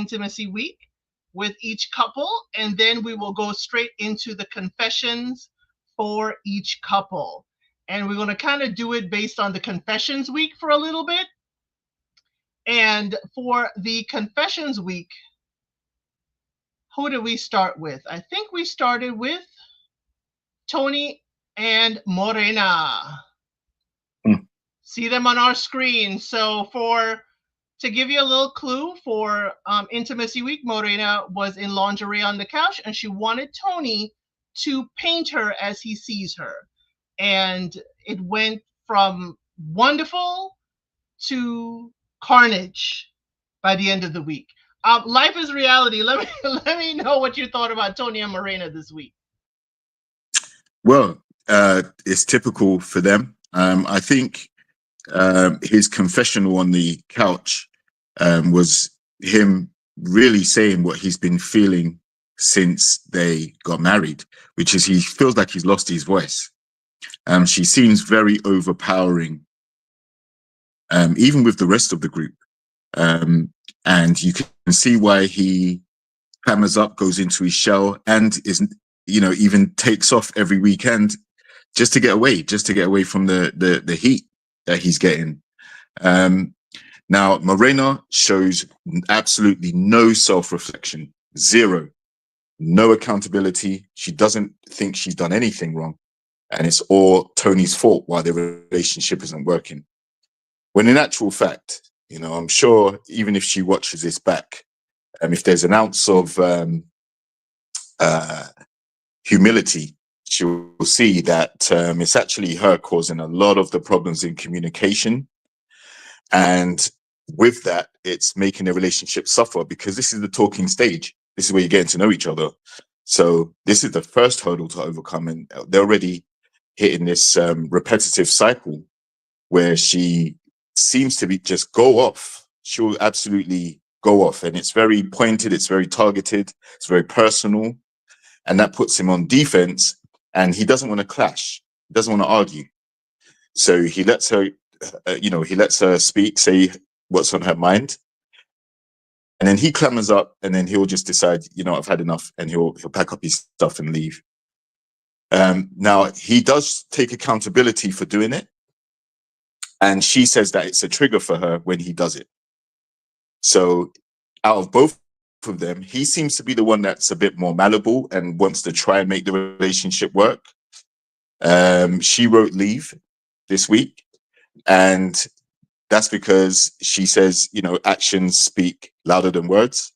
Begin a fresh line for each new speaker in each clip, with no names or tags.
intimacy week with each couple, and then we will go straight into the confessions for each couple. And we're going to kind of do it based on the confessions week for a little bit. And for the confessions week, who did we start with? I think we started with Tony and Morena. See them on our screen. So to give you a little clue for Intimacy Week, Morena was in lingerie on the couch, and she wanted Tony to paint her as he sees her. And it went from wonderful to carnage by the end of the week. Life is reality. Let me know what you thought about Tony and Morena this week.
Well, it's typical for them. I think his confessional on the couch was him really saying what he's been feeling since they got married, which is he feels like he's lost his voice. She seems very overpowering, even with the rest of the group. And you can see why he clammers up, goes into his shell, and isn't, even takes off every weekend just to get away from the heat that he's getting. Now, Morena shows absolutely no self-reflection, zero, no accountability. She doesn't think she's done anything wrong. And it's all Tony's fault why the relationship isn't working. When in actual fact, I'm sure even if she watches this back, if there's an ounce of humility, she will see that it's actually her causing a lot of the problems in communication. And with that, it's making the relationship suffer, because this is the talking stage. This is where you're getting to know each other. So this is the first hurdle to overcome. And they're already hitting this repetitive cycle where she seems to be just go off. She'll absolutely go off. And it's very pointed. It's very targeted. It's very personal. And that puts him on defense. And he doesn't want to clash. He doesn't want to argue. So he lets her, he lets her speak, say what's on her mind. And then he clammers up, and then he'll just decide, I've had enough, and he'll pack up his stuff and leave. Now, he does take accountability for doing it. And she says that it's a trigger for her when he does it. So out of both of them, he seems to be the one that's a bit more malleable and wants to try and make the relationship work. She wrote leave this week, and that's because she says, actions speak louder than words.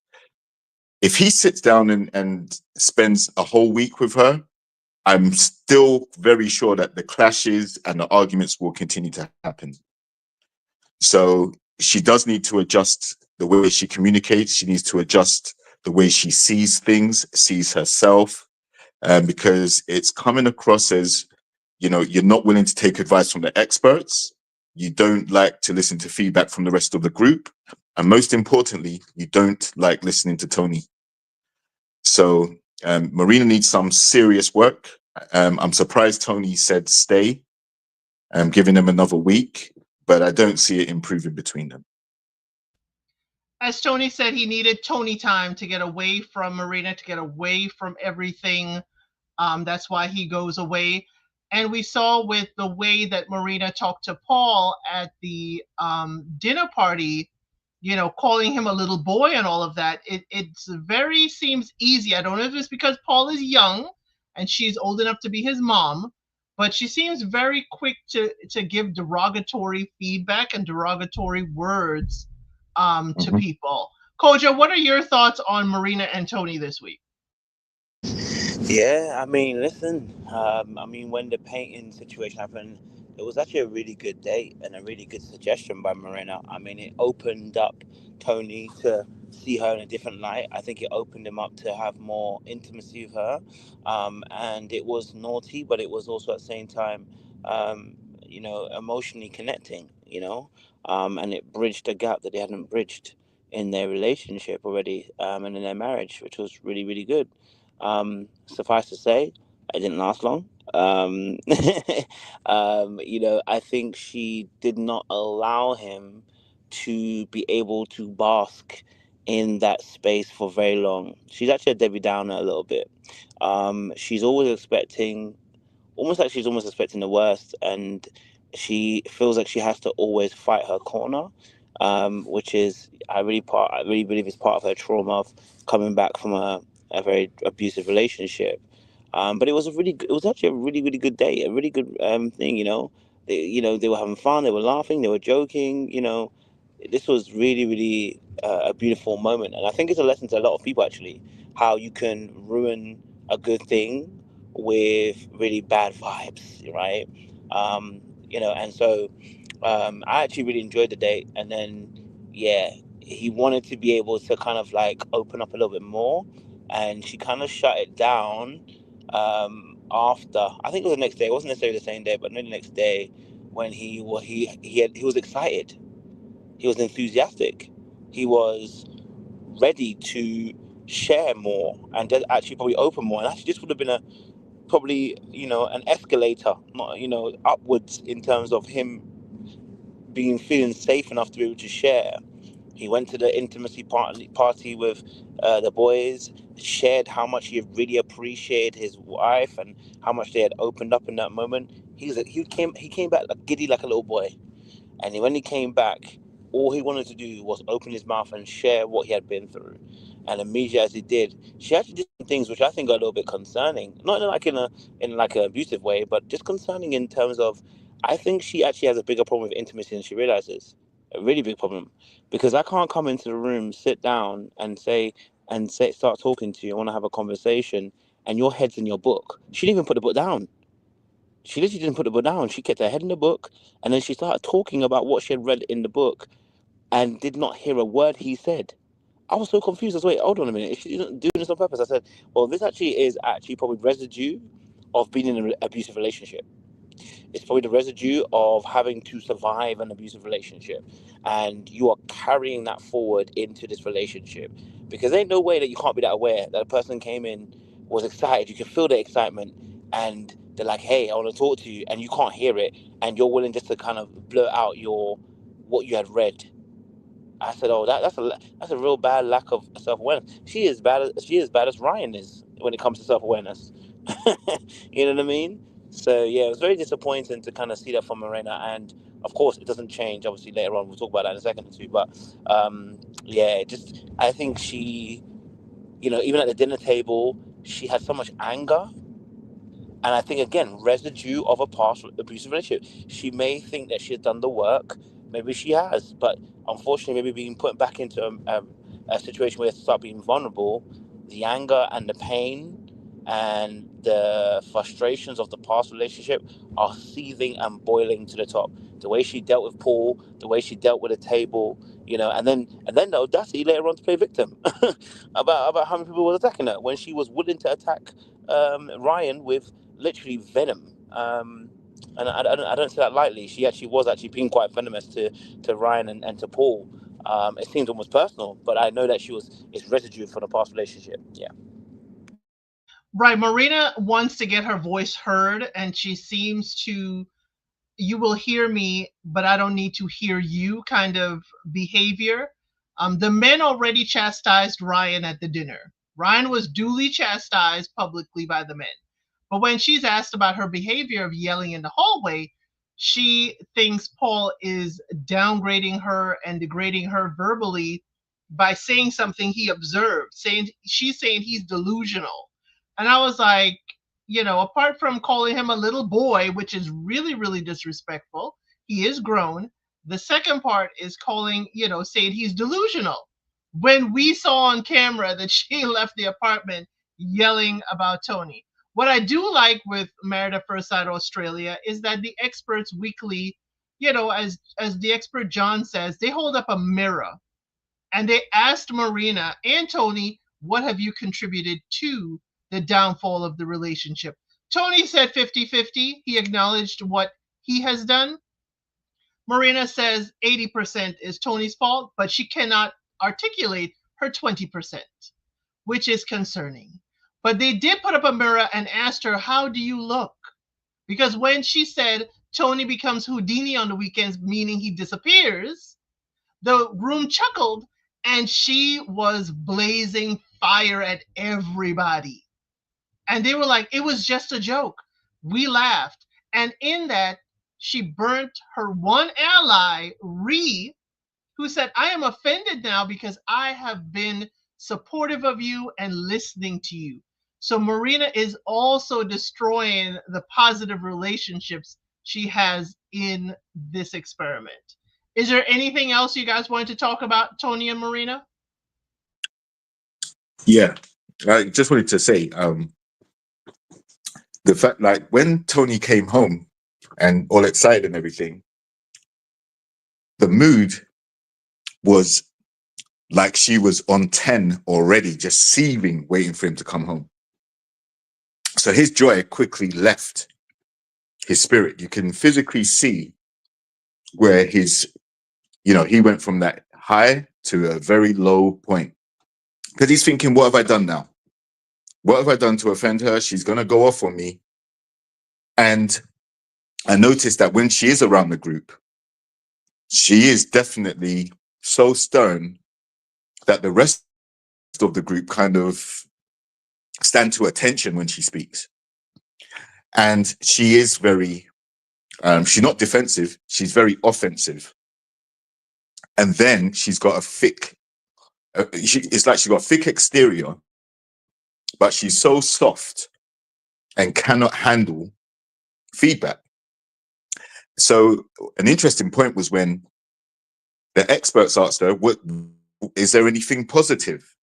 If he sits down and spends a whole week with her, I'm still very sure that the clashes and the arguments will continue to happen. So she does need to adjust the way she communicates. She needs to adjust the way she sees things, sees herself, because it's coming across as, you're not willing to take advice from the experts. You don't like to listen to feedback from the rest of the group. And most importantly, you don't like listening to Tony. So Morena needs some serious work. I'm surprised Tony said stay, giving them another week, but I don't see it improving between them.
As Tony said, he needed Tony time to get away from Morena, to get away from everything. That's why he goes away. And we saw with the way that Morena talked to Paul at the dinner party, calling him a little boy and all of that. It's very seems easy. I don't know if it's because Paul is young and she's old enough to be his mom, but she seems very quick to give derogatory feedback and derogatory words to people. Koja, what are your thoughts on Morena and Tony this week?
Yeah, I mean, listen, when the painting situation happened, it was actually a really good date and a really good suggestion by Morena. I mean, it opened up Tony to see her in a different light. I think it opened him up to have more intimacy with her. And it was naughty, but it was also at the same time, emotionally connecting, and it bridged a gap that they hadn't bridged in their relationship already, and in their marriage, which was really, really good. Suffice to say, it didn't last long. I think she did not allow him to be able to bask in that space for very long. She's actually a Debbie Downer a little bit. She's always expecting, almost like she's almost expecting the worst, and she feels like she has to always fight her corner, which is I really believe is part of her trauma of coming back from a very abusive relationship. But it was actually a really really good day, a really good thing. They were having fun, they were laughing, they were joking. This was really really a beautiful moment, and I think it's a lesson to a lot of people actually, how you can ruin a good thing with really bad vibes, right? Um, and so I actually really enjoyed the date, and then yeah, he wanted to be able to kind of like open up a little bit more, and she kind of shut it down after. I think it was the next day. It wasn't necessarily the same day, but no, the next day when he was excited, he was enthusiastic, he was ready to share more and to actually probably open more, and actually this would have been a probably an escalator, not upwards in terms of him being feeling safe enough to be able to share. He went to the intimacy party with the boys, shared how much he really appreciated his wife and how much they had opened up in that moment. He came back like giddy like a little boy, and when he came back, all he wanted to do was open his mouth and share what he had been through. And immediately as he did, she actually did some things which I think are a little bit concerning. Not in like an abusive way, but just concerning in terms of, I think she actually has a bigger problem with intimacy than she realizes. A really big problem. Because I can't come into the room, sit down start talking to you, I want to have a conversation, and your head's in your book. She didn't even put the book down. She literally didn't put the book down. She kept her head in the book, and then she started talking about what she had read in the book and did not hear a word he said. I was so confused. I was, wait, hold on a minute. Is she doing this on purpose? I said, well, this actually is actually probably residue of being in an abusive relationship. It's probably the residue of having to survive an abusive relationship, and you are carrying that forward into this relationship, because there ain't no way that you can't be that aware that a person came in, was excited, you can feel the excitement, and they're like, hey, I want to talk to you, and you can't hear it, and you're willing just to kind of blurt out what you had read. I said, "Oh, that's a real bad lack of self awareness. She is bad as Ryan is when it comes to self awareness. You know what I mean?" So yeah, it was very disappointing to kind of see that from Morena, and of course, it doesn't change. Obviously, later on we'll talk about that in a second or two. But yeah, just I think she, even at the dinner table, she had so much anger, and I think, again, residue of a past abusive relationship. She may think that she has done the work. Maybe she has. But unfortunately, maybe being put back into a situation where they start being vulnerable, the anger and the pain and the frustrations of the past relationship are seething and boiling to the top. The way she dealt with Paul, the way she dealt with the table, and then the audacity later on to play victim about how many people were attacking her when she was willing to attack Ryan with literally venom. And I don't say that lightly. She actually was actually being quite venomous to Ryan and to Paul. It seems almost personal, but I know that it's residue from the past relationship. Yeah.
Right. Marina wants to get her voice heard, and she seems to, you will hear me, but I don't need to hear you kind of behavior. The men already chastised Ryan at the dinner. Ryan was duly chastised publicly by the men. But when she's asked about her behavior of yelling in the hallway, she thinks Paul is downgrading her and degrading her verbally by saying something he observed, saying she's saying he's delusional. And I was like, apart from calling him a little boy, which is really, really disrespectful, he is grown. The second part is calling, saying he's delusional. When we saw on camera that she left the apartment yelling about Tony. What I do like with Married at First Sight Australia is that the experts weekly, as the expert John says, they hold up a mirror and they asked Marina and Tony, what have you contributed to the downfall of the relationship? Tony said 50-50. He acknowledged what he has done. Marina says 80% is Tony's fault, but she cannot articulate her 20%, which is concerning. But they did put up a mirror and asked her, how do you look? Because when she said Tony becomes Houdini on the weekends, meaning he disappears, the room chuckled and she was blazing fire at everybody. And they were like, it was just a joke. We laughed. And in that, she burnt her one ally, Ree, who said, I am offended now because I have been supportive of you and listening to you. So Morena is also destroying the positive relationships she has in this experiment. Is there anything else you guys wanted to talk about, Tony and Morena?
Yeah, I just wanted to say, the fact, like, when Tony came home and all excited and everything, the mood was like she was on 10 already, just seething, waiting for him to come home. So his joy quickly left his spirit. You can physically see where he went from that high to a very low point. Because he's thinking, what have I done now? What have I done to offend her? She's going to go off on me. And I noticed that when she is around the group, she is definitely so stern that the rest of the group kind of stand to attention when she speaks. And she is very, she's not defensive, she's very offensive. And then she's got a thick, it's like she's got a thick exterior, but she's so soft and cannot handle feedback. So an interesting point was when the experts asked her, "What is there anything positive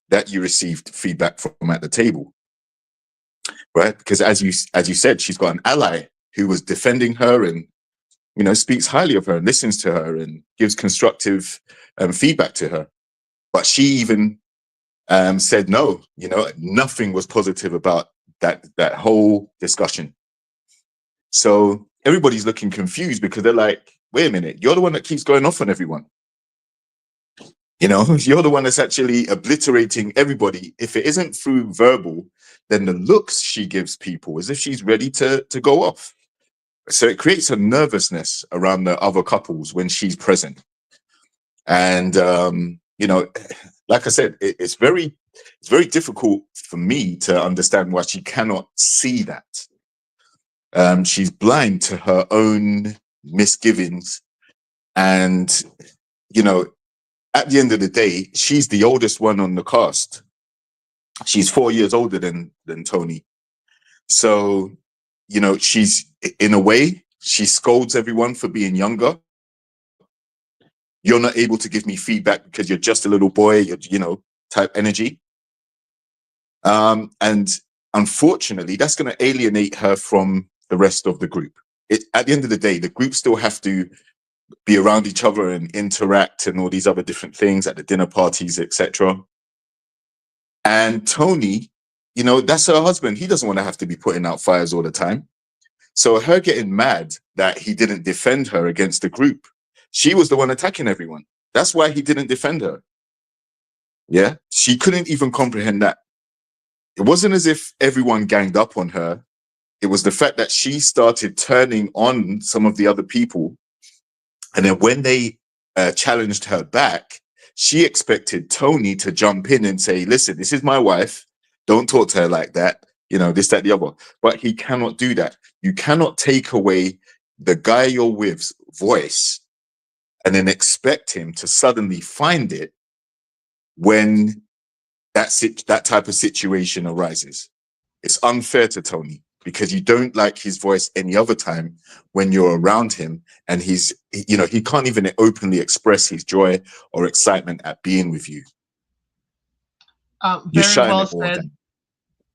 that you received feedback from at the table?" Right? Because as you said, she's got an ally who was defending her and speaks highly of her and listens to her and gives constructive feedback to her. But she even said no. Nothing was positive about that whole discussion. So everybody's looking confused because they're like, wait a minute, you're the one that keeps going off on everyone. You're the one that's actually obliterating everybody. If it isn't through verbal, then the looks she gives people as if she's ready to go off. So it creates a nervousness around the other couples when she's present. And, like I said, it's very difficult for me to understand why she cannot see that. She's blind to her own misgivings. And, at the end of the day, she's the oldest one on the cast. She's 4 years older than Tony. So, she's, in a way, she scolds everyone for being younger. You're not able to give me feedback because you're just a little boy, type energy. And unfortunately, that's going to alienate her from the rest of the group. At the end of the day, the group still have to be around each other and interact and all these other different things at the dinner parties, etc. And Tony, that's her husband. He doesn't want to have to be putting out fires all the time. So her getting mad that he didn't defend her against the group, she was the one attacking everyone. That's why he didn't defend her. Yeah, she couldn't even comprehend that. It wasn't as if everyone ganged up on her. It was the fact that she started turning on some of the other people. And then when they challenged her back, she expected Tony to jump in and say, listen, this is my wife. Don't talk to her like that. This, that, the other. But he cannot do that. You cannot take away the guy you're with's voice and then expect him to suddenly find it when that type of situation arises. It's unfair to Tony because you don't like his voice any other time when you're around him, and he can't even openly express his joy or excitement at being with you. You're
Very
shutting
well
it all
said.
down.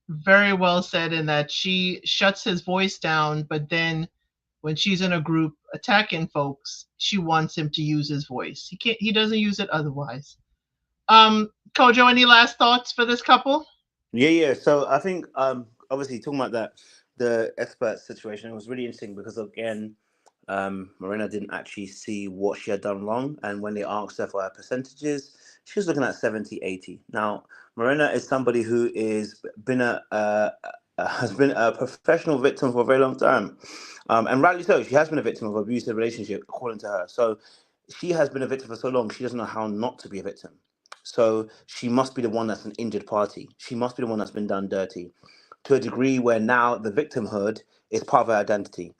Very well said in that she shuts his voice down, but then when she's in a group attacking folks, she wants him to use his voice. He doesn't use it otherwise. Kojo, any last thoughts for this couple?
Yeah. So I think obviously talking about the expert situation, it was really interesting because again, Morena didn't actually see what she had done wrong, and when they asked her for her percentages, she was looking at 70-80. Now, Morena is somebody who has been a professional victim for a very long time, and rightly so. She has been a victim of abusive relationship, according to her. So she has been a victim for so long, she doesn't know how not to be a victim. So she must be the one that's an injured party. She must be the one that's been done dirty to a degree where now the victimhood is part of her identity.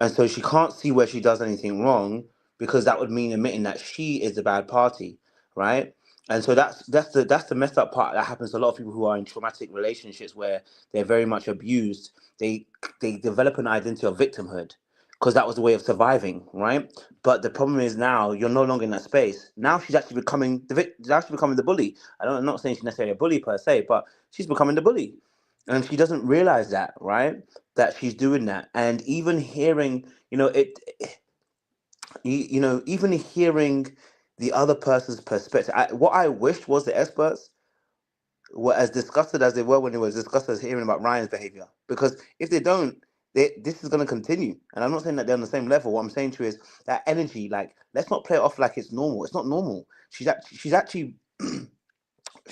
And so she can't see where she does anything wrong because that would mean admitting that she is the bad party, right? And so that's the messed up part that happens to a lot of people who are in traumatic relationships where they're very much abused. They develop an identity of victimhood because that was the way of surviving, right? But the problem is now you're no longer in that space. Now she's actually becoming she's actually becoming the bully. I'm not saying she's necessarily a bully per se, but she's becoming the bully, and she doesn't realize that, right? That she's doing that, and even hearing, even hearing the other person's perspective. What I wished was the experts were as disgusted as they were when they were disgusted as hearing about Ryan's behavior. Because if they don't, this is going to continue. And I'm not saying that they're on the same level. What I'm saying to you is that energy. Like, let's not play it off like it's normal. It's not normal. She's actually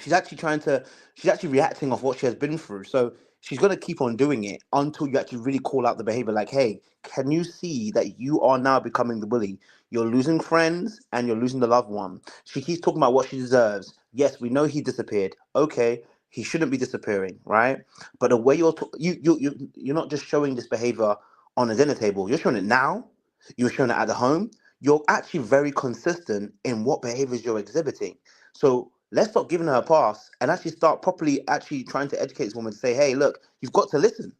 reacting off what she has been through. So she's going to keep on doing it until you actually really call out the behavior. Like, hey, can you see that you are now becoming the bully? You're losing friends and you're losing the loved one. She keeps talking about what she deserves. Yes, we know he disappeared. Okay, he shouldn't be disappearing, right? But the way you're not just showing this behavior on a dinner table. You're showing it now. You're showing it at the home. You're actually very consistent in what behaviors you're exhibiting. So let's stop giving her a pass and actually start properly actually trying to educate this woman to say, hey, look, you've got to listen,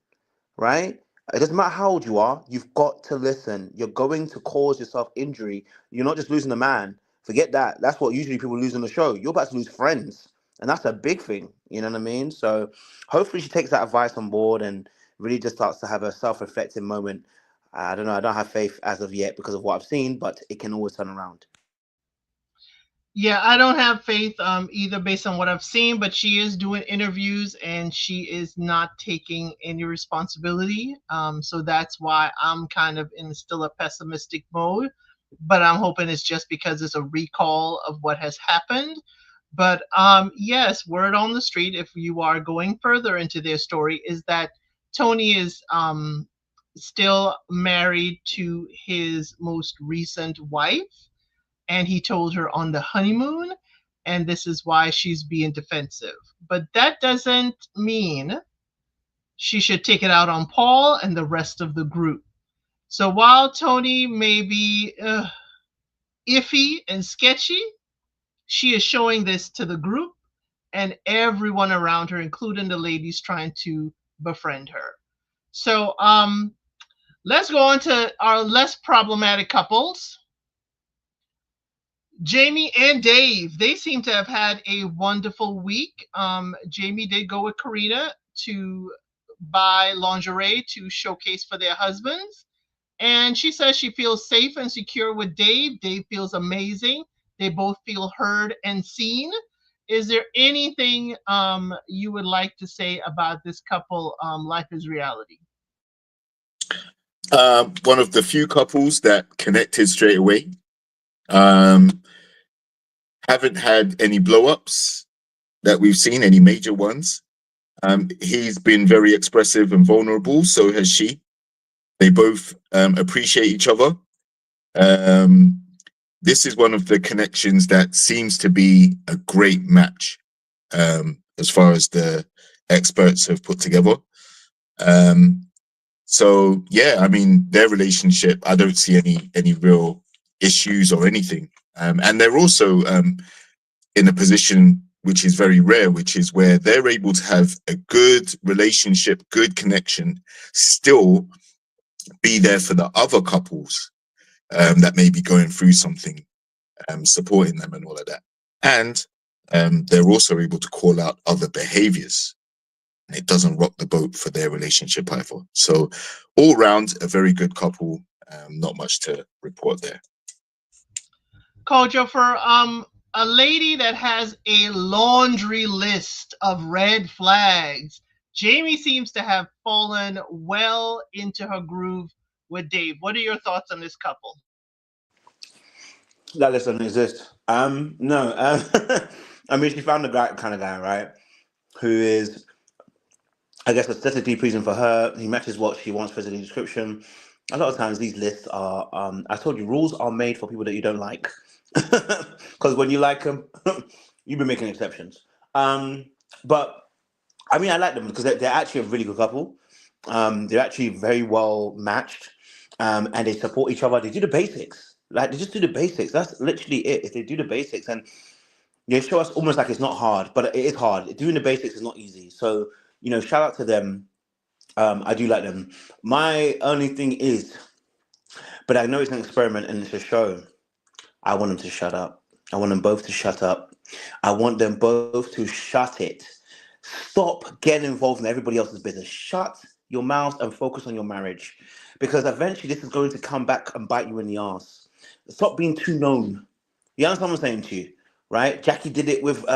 right? It doesn't matter how old you are, you've got to listen. You're going to cause yourself injury. You're not just losing a man. Forget that. That's what usually people lose on the show. You're about to lose friends. And that's a big thing. You know what I mean? So hopefully she takes that advice on board and really just starts to have a self-reflective moment. I don't know. I don't have faith as of yet because of what I've seen, but it can always turn around.
Yeah, I don't have faith either based on what I've seen, but she is doing interviews and she is not taking any responsibility. So that's why I'm kind of in still a pessimistic mode. But I'm hoping it's just because it's a recall of what has happened. But yes, word on the street, if you are going further into their story, is that Tony is still married to his most recent wife, and he told her on the honeymoon, and this is why she's being defensive. But that doesn't mean she should take it out on Paul and the rest of the group. So while Tony may be iffy and sketchy, she is showing this to the group and everyone around her, including the ladies trying to befriend her. So let's go on to our less problematic couples. Jamie and Dave, they seem to have had a wonderful week. Jamie did go with Carina to buy lingerie to showcase for their husbands. And she says she feels safe and secure with Dave. Dave feels amazing. They both feel heard and seen. Is there anything you would like to say about this couple, Life is Reality?
One of the few couples that connected straight away. Haven't had any blow-ups that we've seen, any major ones. He's been very expressive and vulnerable, so has she. They both appreciate each other. This is one of the connections that seems to be a great match, as far as the experts have put together. So yeah, I mean, their relationship, I don't see any real issues or anything. And they're also in a position which is very rare, which is where they're able to have a good relationship, good connection, still be there for the other couples that may be going through something, supporting them and all of that. And they're also able to call out other behaviors. And it doesn't rock the boat for their relationship either. So all round, a very good couple. Not much to report there.
Kojo, for a lady that has a laundry list of red flags, Jamie seems to have fallen well into her groove with Dave. What are your thoughts on this couple?
That list doesn't exist. No. I mean, she found the kind of guy, right? Who is, I guess, aesthetically pleasing for her. He matches what she wants for the description. A lot of times, these lists are. I told you, rules are made for people that you don't like. Because when you like them, You've been making exceptions. But I mean, I like them because they're actually a really good couple. They're actually very well matched, and they support each other. They do the basics. Like they just do the basics. That's literally it. If they do the basics, and they show us almost like it's not hard, but it is hard. Doing the basics is not easy. So shout out to them. I do like them. My only thing is, but I know it's an experiment and it's a show. I want them to shut up. I want them both to shut up. I want them both to shut it. Stop getting involved in everybody else's business. Shut your mouth and focus on your marriage. Because eventually this is going to come back and bite you in the ass. Stop being too known. You understand what I'm saying to you? Right? Jackie did it with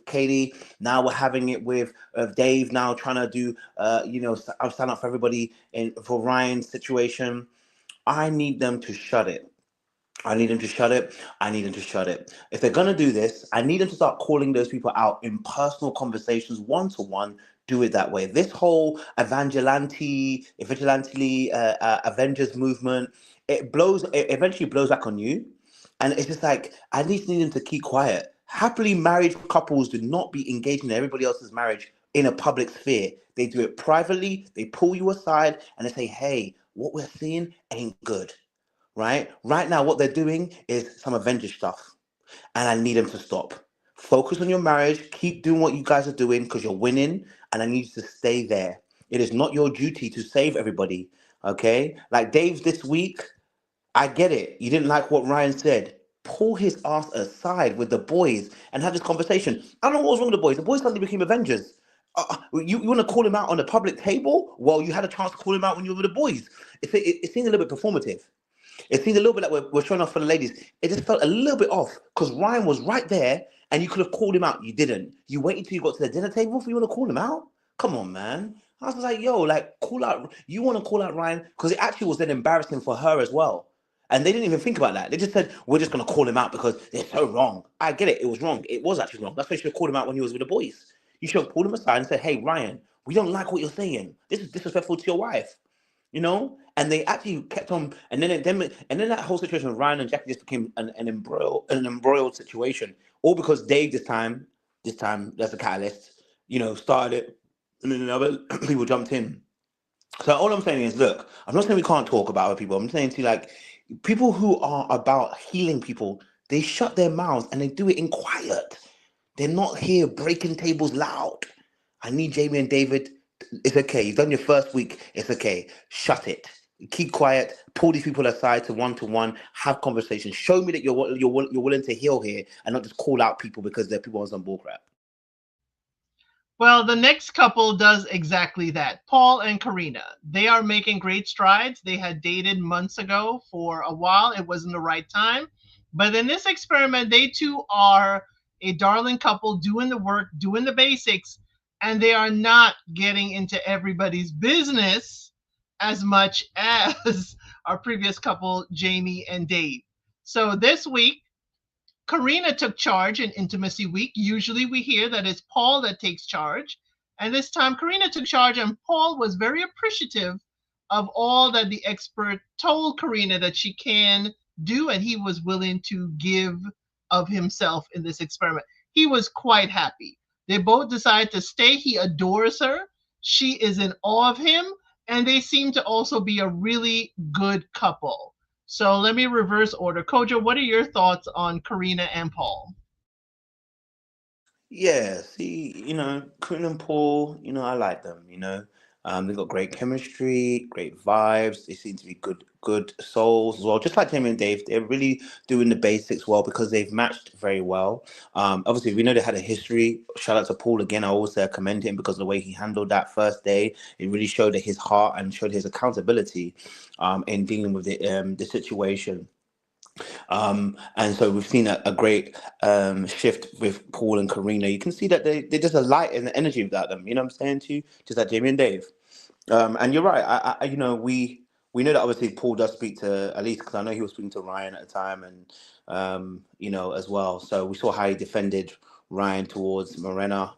Katie. Now we're having it with Dave. Now trying to do I'll stand up for everybody for Ryan's situation. I need them to shut it. I need them to shut it. I need them to shut it. If they're gonna do this, I need them to start calling those people out in personal conversations, one to one. Do it that way. This whole Avengers movement, it blows. It eventually blows back on you, and it's just like I need them to keep quiet. Happily married couples do not be engaging in everybody else's marriage in a public sphere. They do it privately. They pull you aside and they say, "Hey, what we're seeing ain't good." Right now, what they're doing is some Avengers stuff, and I need them to stop. Focus on your marriage. Keep doing what you guys are doing because you're winning, and I need you to stay there. It is not your duty to save everybody. Okay, like Dave this week. I get it. You didn't like what Ryan said. Pull his ass aside with the boys and have this conversation. I don't know what was wrong with the boys. The boys suddenly became Avengers. You want to call him out on the public table? Well, you had a chance to call him out when you were with the boys. It seems a little bit performative. It seemed a little bit like we're showing off for the ladies. It just felt a little bit off because Ryan was right there and you could have called him out. You didn't. You waited till you got to the dinner table for you want to call him out? Come on, man. I was like, yo, like, call out. You want to call out Ryan? Because it actually was then embarrassing for her as well. And they didn't even think about that. They just said, we're just going to call him out because they're so wrong. I get it. It was wrong. It was actually wrong. That's why you should have called him out when he was with the boys. You should have pulled him aside and said, hey, Ryan, we don't like what you're saying. This is disrespectful to your wife. And they actually kept on, and then that whole situation with Ryan and Jackie just became an embroiled situation, all because Dave this time that's a catalyst, started it, and then other people jumped in. So all I'm saying is, look, I'm not saying we can't talk about other people. I'm saying to you, like, people who are about healing people, they shut their mouths and they do it in quiet. They're not here breaking tables loud. I need Jamie and David. It's okay. You've done your first week. It's okay. Shut it. Keep quiet. Pull these people aside to one, have conversations. Show me that you're willing to heal here and not just call out people because they're people on some bullcrap.
Well, the next couple does exactly that. Paul and Carina. They are making great strides. They had dated months ago for a while. It wasn't the right time. But in this experiment, they too are a darling couple doing the work, doing the basics, and they are not getting into everybody's business as much as our previous couple, Jamie and Dave. So this week, Carina took charge in Intimacy Week. Usually we hear that it's Paul that takes charge. And this time Carina took charge, and Paul was very appreciative of all that the expert told Carina that she can do, and he was willing to give of himself in this experiment. He was quite happy. They both decided to stay. He adores her. She is in awe of him, and they seem to also be a really good couple. So let me reverse order. Kojo, what are your thoughts on Carina and Paul?
Yeah, see, Coon and Paul, I like them, they've got great chemistry, great vibes. They seem to be good souls as well. Just like Jamie and Dave, they're really doing the basics well because they've matched very well. Obviously, we know they had a history. Shout out to Paul again. I always say I commend him because of the way he handled that first day. It really showed his heart and showed his accountability in dealing with the situation. And so we've seen a great shift with Paul and Karina. You can see that they're just a light and the energy without them. You know what I'm saying to you? Just like Jamie and Dave. And you're right. We know that obviously Paul does speak to Elise because I know he was speaking to Ryan at the time, and as well. So we saw how he defended Ryan towards Morena.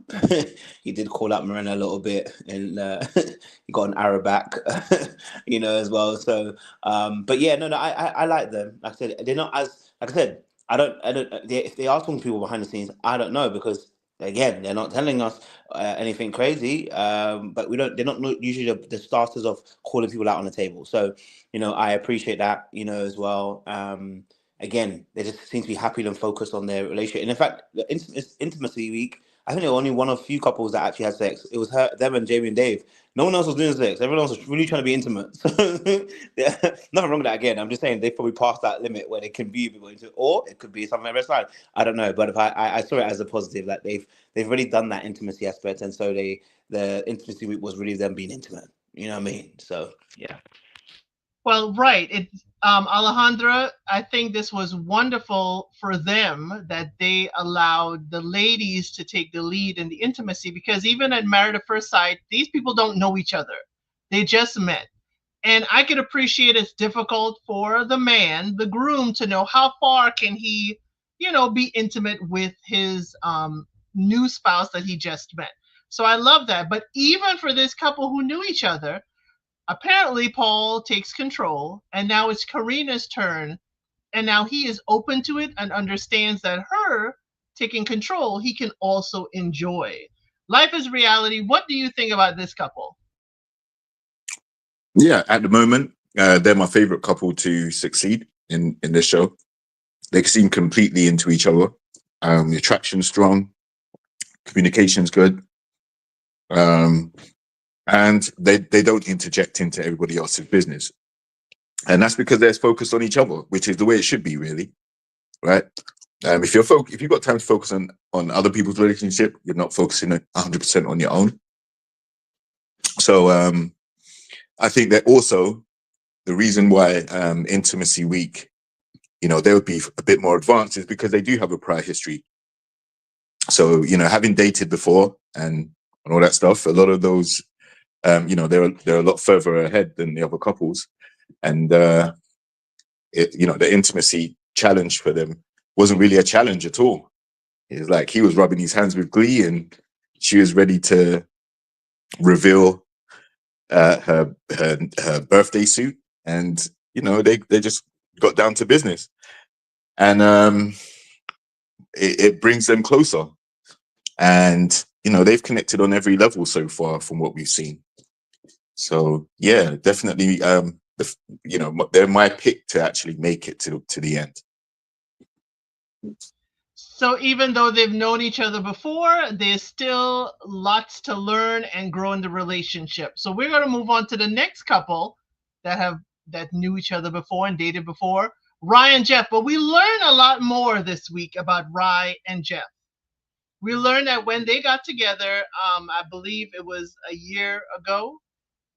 He did call out Morena a little bit, and he got an arrow back, as well. So, but yeah, no, I like them. Like I said, they're not as, like I said, if they are talking to people behind the scenes, I don't know, because again, they're not telling us anything crazy. But they're not usually the starters of calling people out on the table. So, I appreciate that, as well. Again, they just seem to be happy and focused on their relationship. And in fact, the intimacy week, I think they were only one of a few couples that actually had sex. It was them and Jamie and Dave. No one else was doing sex. Everyone else was really trying to be intimate. So nothing wrong with that. Again, I'm just saying they probably passed that limit where they can be people into, or it could be something on the side. I don't know, but if I saw it as a positive, that they've already done that intimacy aspect, and so the intimacy week was really them being intimate. You know what I mean? So yeah.
Well, right. Alejandra, I think this was wonderful for them that they allowed the ladies to take the lead in the intimacy, because even at Married at First Sight, these people don't know each other. They just met. And I could appreciate it's difficult for the man, the groom, to know how far can he, be intimate with his new spouse that he just met. So I love that. But even for this couple who knew each other, apparently Paul takes control, and now it's Carina's turn, and now he is open to it and understands that her taking control he can also enjoy. Life is reality. What do you think about this couple?
Yeah, at the moment, they're my favorite couple to succeed in this show. They seem completely into each other. The attraction's strong, communication's good, and they don't interject into everybody else's business. And that's because they're focused on each other, which is the way it should be, really, right? If you've got time to focus on other people's relationship, you're not focusing 100% on your own. So I think that also the reason why Intimacy Week, they would be a bit more advanced, is because they do have a prior history. So, having dated before and all that stuff, a lot of those, they're a lot further ahead than the other couples. And, the intimacy challenge for them wasn't really a challenge at all. It's like he was rubbing his hands with glee, and she was ready to reveal her birthday suit, and they just got down to business, and it brings them closer, and they've connected on every level so far from what we've seen. So yeah, definitely, they're my pick to actually make it to the end.
So even though they've known each other before, there's still lots to learn and grow in the relationship. So we're going to move on to the next couple that knew each other before and dated before, Rye and Jeff. But we learn a lot more this week about Rye and Jeff. We learned that when they got together, I believe it was a year ago,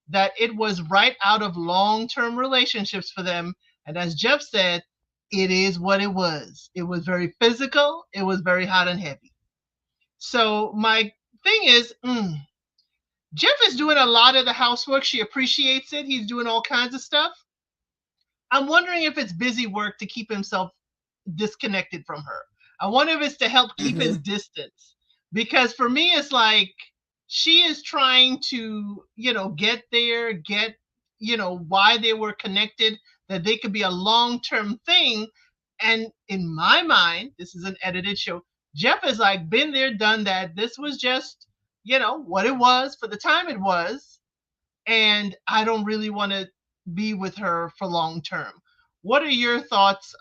that it was right out of long-term relationships for them. And as Jeff said, it is what it was. It was very physical. It was very hot and heavy. So my thing is, Jeff is doing a lot of the housework. She appreciates it. He's doing all kinds of stuff. I'm wondering if it's busy work to keep himself disconnected from her. I wonder if it's to help keep his distance. Because for me, it's like she is trying to, get why they were connected, that they could be a long-term thing. And in my mind, this is an edited show, Jeff has like been there, done that. This was just, what it was for the time it was. And I don't really want to be with her for long term. What are your thoughts,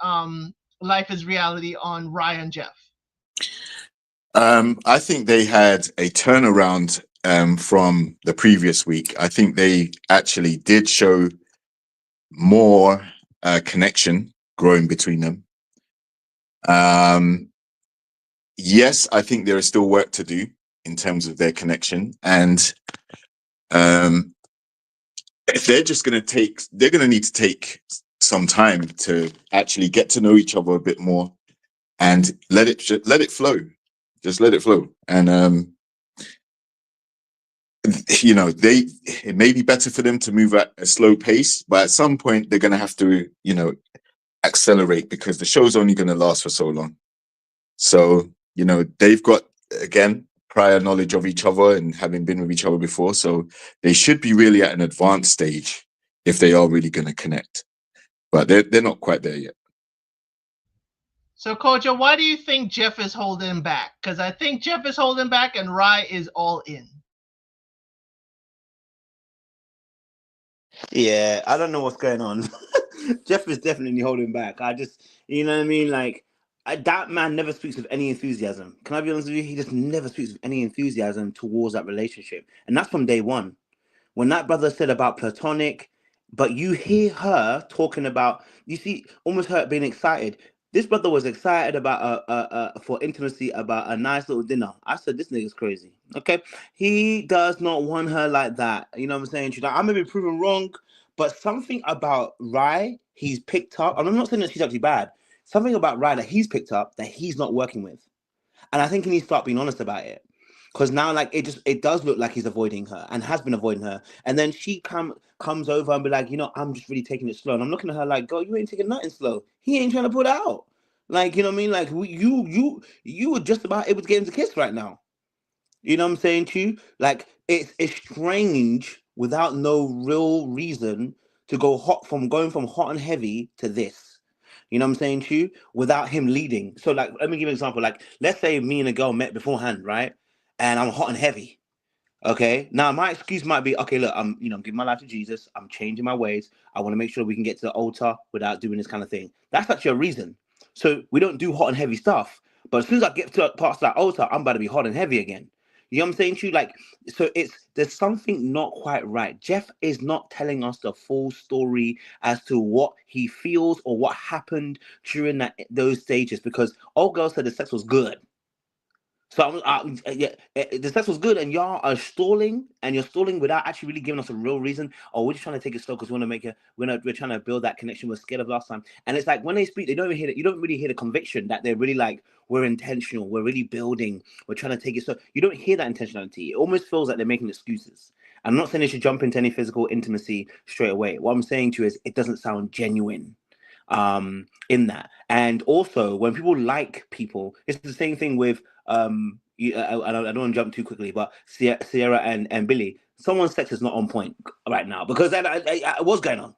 Life is Reality, on Rye and Jeff?
I think they had a turnaround from the previous week. I think they actually did show more connection growing between them. Yes, I think there is still work to do in terms of their connection, and if they're just going to they're going to need to take some time to actually get to know each other a bit more and let it flow. Just let it flow. And it may be better for them to move at a slow pace, but at some point they're going to have to, accelerate, because the show's only going to last for so long. So, they've got, again, prior knowledge of each other and having been with each other before. So they should be really at an advanced stage if they are really going to connect. But they're not quite there yet.
So, Kojo, why do you think Jeff is holding back? Because I think Jeff is holding back and Rye is all in.
Yeah, I don't know what's going on. Jeff is definitely holding back. I just, you know what I mean? Like, that man never speaks with any enthusiasm. Can I be honest with you? He just never speaks with any enthusiasm towards that relationship. And that's from day one. When that brother said about platonic, but you hear her talking about, you see, almost her being excited. This brother was excited about for intimacy, about a nice little dinner. I said, this nigga's crazy. Okay, he does not want her like that. You know what I'm saying? She's like, I may be proven wrong, but something about Rye he's picked up. And I'm not saying that she's actually bad. Something about Rye that he's picked up that he's not working with. And I think he needs to start being honest about it. Because now, like, it does look like he's avoiding her and has been avoiding her. And then she comes over and be like, I'm just really taking it slow. And I'm looking at her like, girl, you ain't taking nothing slow. He ain't trying to put out. Like, you know what I mean? Like, you were just about able to get him to kiss right now. You know what I'm saying to you? Like, it's strange without no real reason to go going from hot and heavy to this. You know what I'm saying to you? Without him leading. So, like, let me give you an example. Like, let's say me and a girl met beforehand, right? And I'm hot and heavy. Okay. Now my excuse might be, okay, look, I'm giving my life to Jesus. I'm changing my ways. I want to make sure we can get to the altar without doing this kind of thing. That's actually a reason. So we don't do hot and heavy stuff. But as soon as I get to past that altar, I'm about to be hot and heavy again. You know what I'm saying to you? Like, so there's something not quite right. Jeff is not telling us the full story as to what he feels or what happened during those stages, because old girl said the sex was good. So the sex was good, and y'all are stalling, and you're stalling without actually really giving us a real reason. Or we're just trying to take it slow because we want to make it. We're trying to build that connection. We're scared of last time, and it's like when they speak, they don't even hear it. You don't really hear the conviction that they're really like, we're intentional, we're really building, we're trying to take it slow. You don't hear that intentionality. It almost feels like they're making excuses. I'm not saying they should jump into any physical intimacy straight away. What I'm saying to you is, it doesn't sound genuine in that. And also, when people like people, it's the same thing with I don't want to jump too quickly, but Sierra and Billy, someone's sex is not on point right now, because what's going on?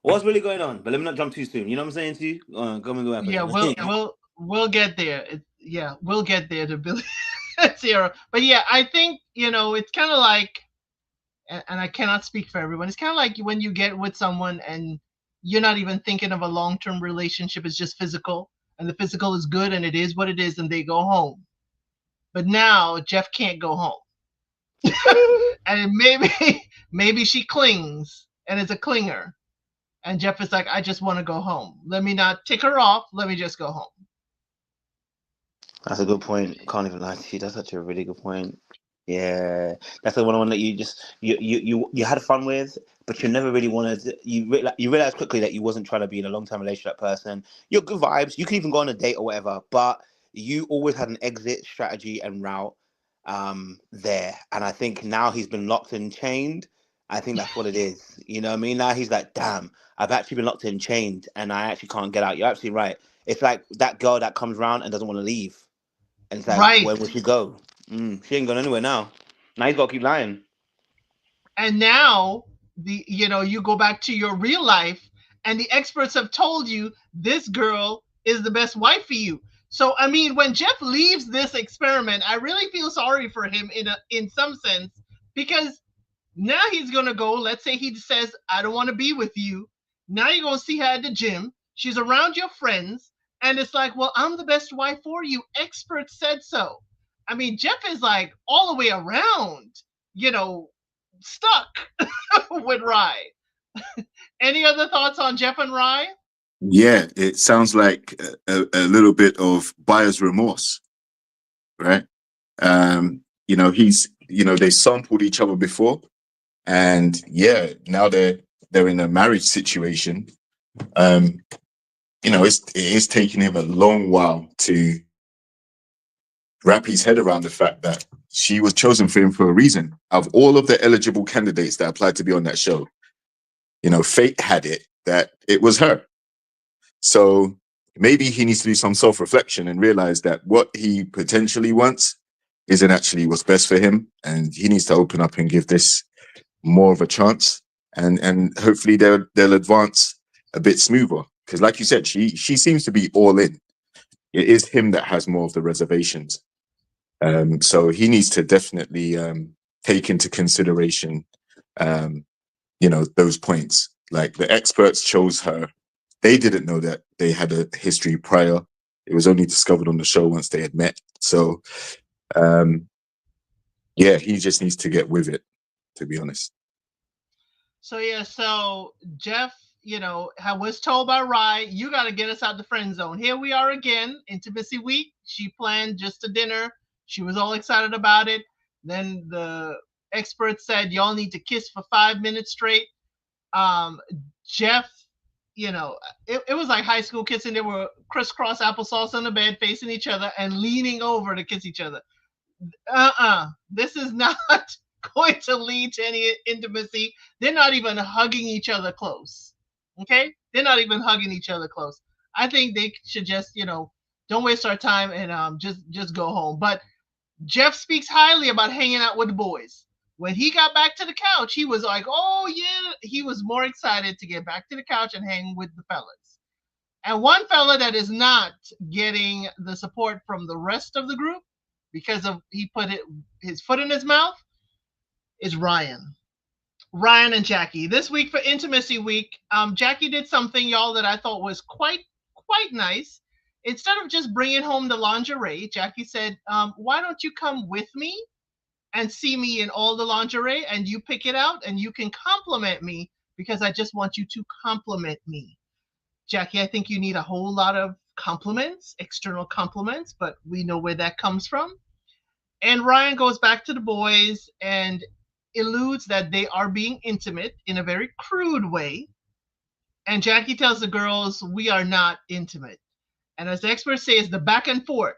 What's really going on? But let me not jump too soon. You know what I'm saying to you? Go after
Yeah,
that.
we'll get there. We'll get there to Billy Sierra. But yeah, I think it's kind of like, and I cannot speak for everyone. It's kind of like when you get with someone and you're not even thinking of a long-term relationship. It's just physical, and the physical is good, and it is what it is, and they go home. But now Jeff can't go home, and maybe she clings and is a clinger, and Jeff is like, I just want to go home. Let me not tick her off. Let me just go home.
That's a good point. Can't even lie to you. That's actually a really good point. Yeah, that's the one that you just you had fun with, but you never really wanted. You realize quickly that you wasn't trying to be in a long time relationship person. You're good vibes. You can even go on a date or whatever, but you always had an exit strategy and route there. And I think now he's been locked and chained. I think that's what it is. You know what I mean? Now he's like, damn, I've actually been locked and chained, and I actually can't get out. You're absolutely right. It's like that girl that comes around and doesn't want to leave. And it's like,
Right.
where would she go? She ain't going anywhere now. Now he's got to keep lying.
And now you go back to your real life, and the experts have told you this girl is the best wife for you. So I mean, when Jeff leaves this experiment, I really feel sorry for him in some sense, because now he's gonna go. Let's say he says, I don't want to be with you. Now you're gonna see her at the gym. She's around your friends, and it's like, well, I'm the best wife for you. Experts said so. I mean, Jeff is like all the way around, you know, stuck with Rye. Any other thoughts on Jeff and Rye?
Yeah, it sounds like a little bit of buyer's remorse, right? They sampled each other before, and yeah, now they're in a marriage situation. It is taking him a long while to wrap his head around the fact that she was chosen for him for a reason. Of all of the eligible candidates that applied to be on that show, fate had it that it was her. So maybe he needs to do some self-reflection and realize that what he potentially wants isn't actually what's best for him, and he needs to open up and give this more of a chance, and hopefully they'll advance a bit smoother, because like you said, she seems to be all in. it is him that has more of the reservations. So he needs to definitely take into consideration, those points. Like the experts chose her. They didn't know that they had a history prior. It was only discovered on the show once they had met. So, yeah, he just needs to get with it, to be honest.
So Jeff, was told by Rye, you got to get us out the friend zone. Here we are again, intimacy week. She planned just a dinner. She was all excited about it. Then the experts said, y'all need to kiss for 5 minutes straight. Jeff, it was like high school kissing. They were crisscross applesauce on the bed facing each other and leaning over to kiss each other. This is not going to lead to any intimacy. They're not even hugging each other close. Okay? They're not even hugging each other close. I think they should just, don't waste our time and just go home. But Jeff speaks highly about hanging out with the boys. When he got back to the couch, he was like, oh yeah, he was more excited to get back to the couch and hang with the fellas. And one fella that is not getting the support from the rest of the group because of he put his foot in his mouth is Ryan. Ryan and Jackie. This week for Intimacy Week, Jackie did something, y'all, that I thought was quite nice. Instead of just bringing home the lingerie, Jackie said, why don't you come with me and see me in all the lingerie and you pick it out and you can compliment me because I just want you to compliment me. Jackie, I think you need a whole lot of compliments, external compliments, but we know where that comes from. And Ryan goes back to the boys and alludes that they are being intimate in a very crude way. And Jackie tells the girls, we are not intimate. And as the experts say, it's the back and forth.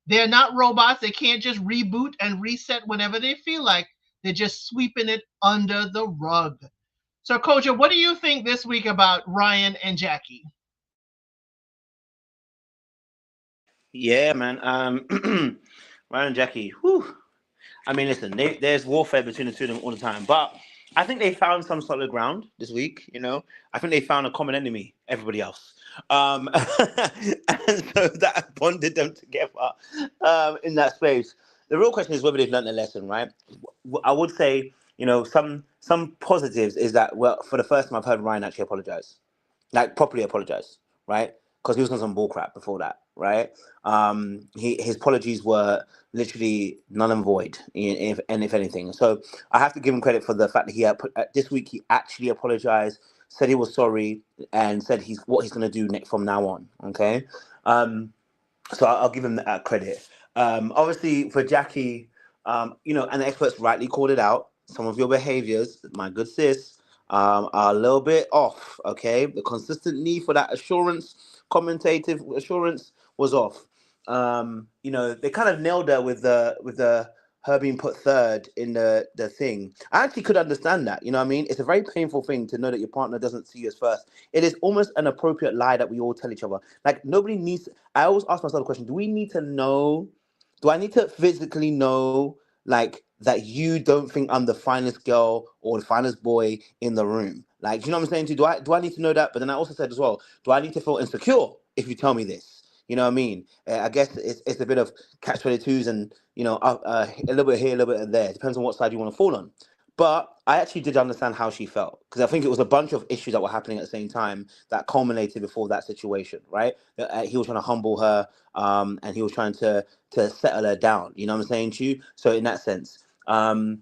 They're not robots. They can't just reboot and reset whenever they feel like. They're just sweeping it under the rug. So, Koja, what do you think this week about Ryan and Jackie?
Yeah, man. Ryan and Jackie. Whew. I mean, listen, there's warfare between the two of them all the time, but I think they found some solid ground this week. I think they found a common enemy, everybody else, and so that bonded them together in that space. The real question is whether they've learned a lesson, right? I would say, some positives is that, well, for the first time I've heard Ryan actually apologize, like properly apologize, right? Because he was on some bull crap before that, right? His apologies were literally null and void, if anything. So I have to give him credit for the fact that this week he actually apologized, said he was sorry, and said what he's going to do from now on. Okay, so I'll give him that credit. Obviously for Jackie, and the experts rightly called it out. Some of your behaviors, my good sis, are a little bit off. Okay, the consistent need for that commentative assurance was off. They kind of nailed her with the her being put third in the thing. I actually could understand that. You know what I mean? It's a very painful thing to know that your partner doesn't see you as first. It is almost an appropriate lie that we all tell each other. Like, nobody needs. I always ask myself the question: do we need to know? Do I need to physically know, like, that you don't think I'm the finest girl or the finest boy in the room? Like, you know what I'm saying? Do I need to know that? But then I also said as well, do I need to feel insecure if you tell me this? You know what I mean? I guess it's a bit of catch-22s and, a little bit here, a little bit there. It depends on what side you want to fall on. But I actually did understand how she felt, because I think it was a bunch of issues that were happening at the same time that culminated before that situation, right? He was trying to humble her, and he was trying to settle her down. You know what I'm saying to you? So in that sense, so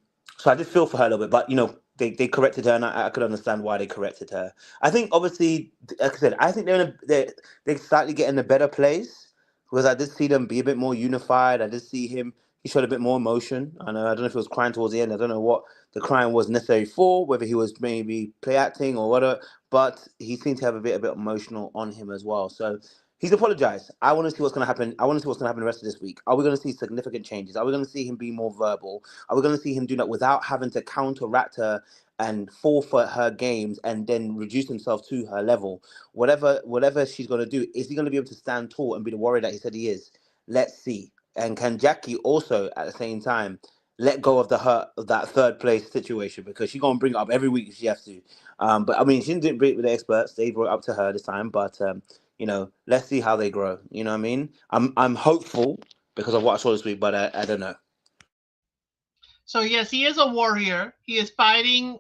I did feel for her a little bit, but they corrected her, and I could understand why they corrected her. I think obviously, like I said, I think they're slightly getting a better place, because I did see them be a bit more unified. I did see him. He showed a bit more emotion. I don't know if he was crying towards the end. I don't know what the crying was necessary for, whether he was maybe play acting or whatever, but he seemed to have a bit emotional on him as well. So he's apologized. I want to see what's going to happen. I want to see what's going to happen the rest of this week. Are we going to see significant changes? Are we going to see him be more verbal? Are we going to see him do that without having to counteract her and fall for her games and then reduce himself to her level? Whatever she's going to do, is he going to be able to stand tall and be the warrior that he said he is? Let's see. And can Jackie also, at the same time, let go of that third place situation, because she's gonna bring it up every week if she has to. But I mean, she didn't bring it with the experts; they brought it up to her this time. But let's see how they grow. You know what I mean? I'm hopeful because of what I saw this week, but I don't know.
So yes, he is a warrior. He is fighting,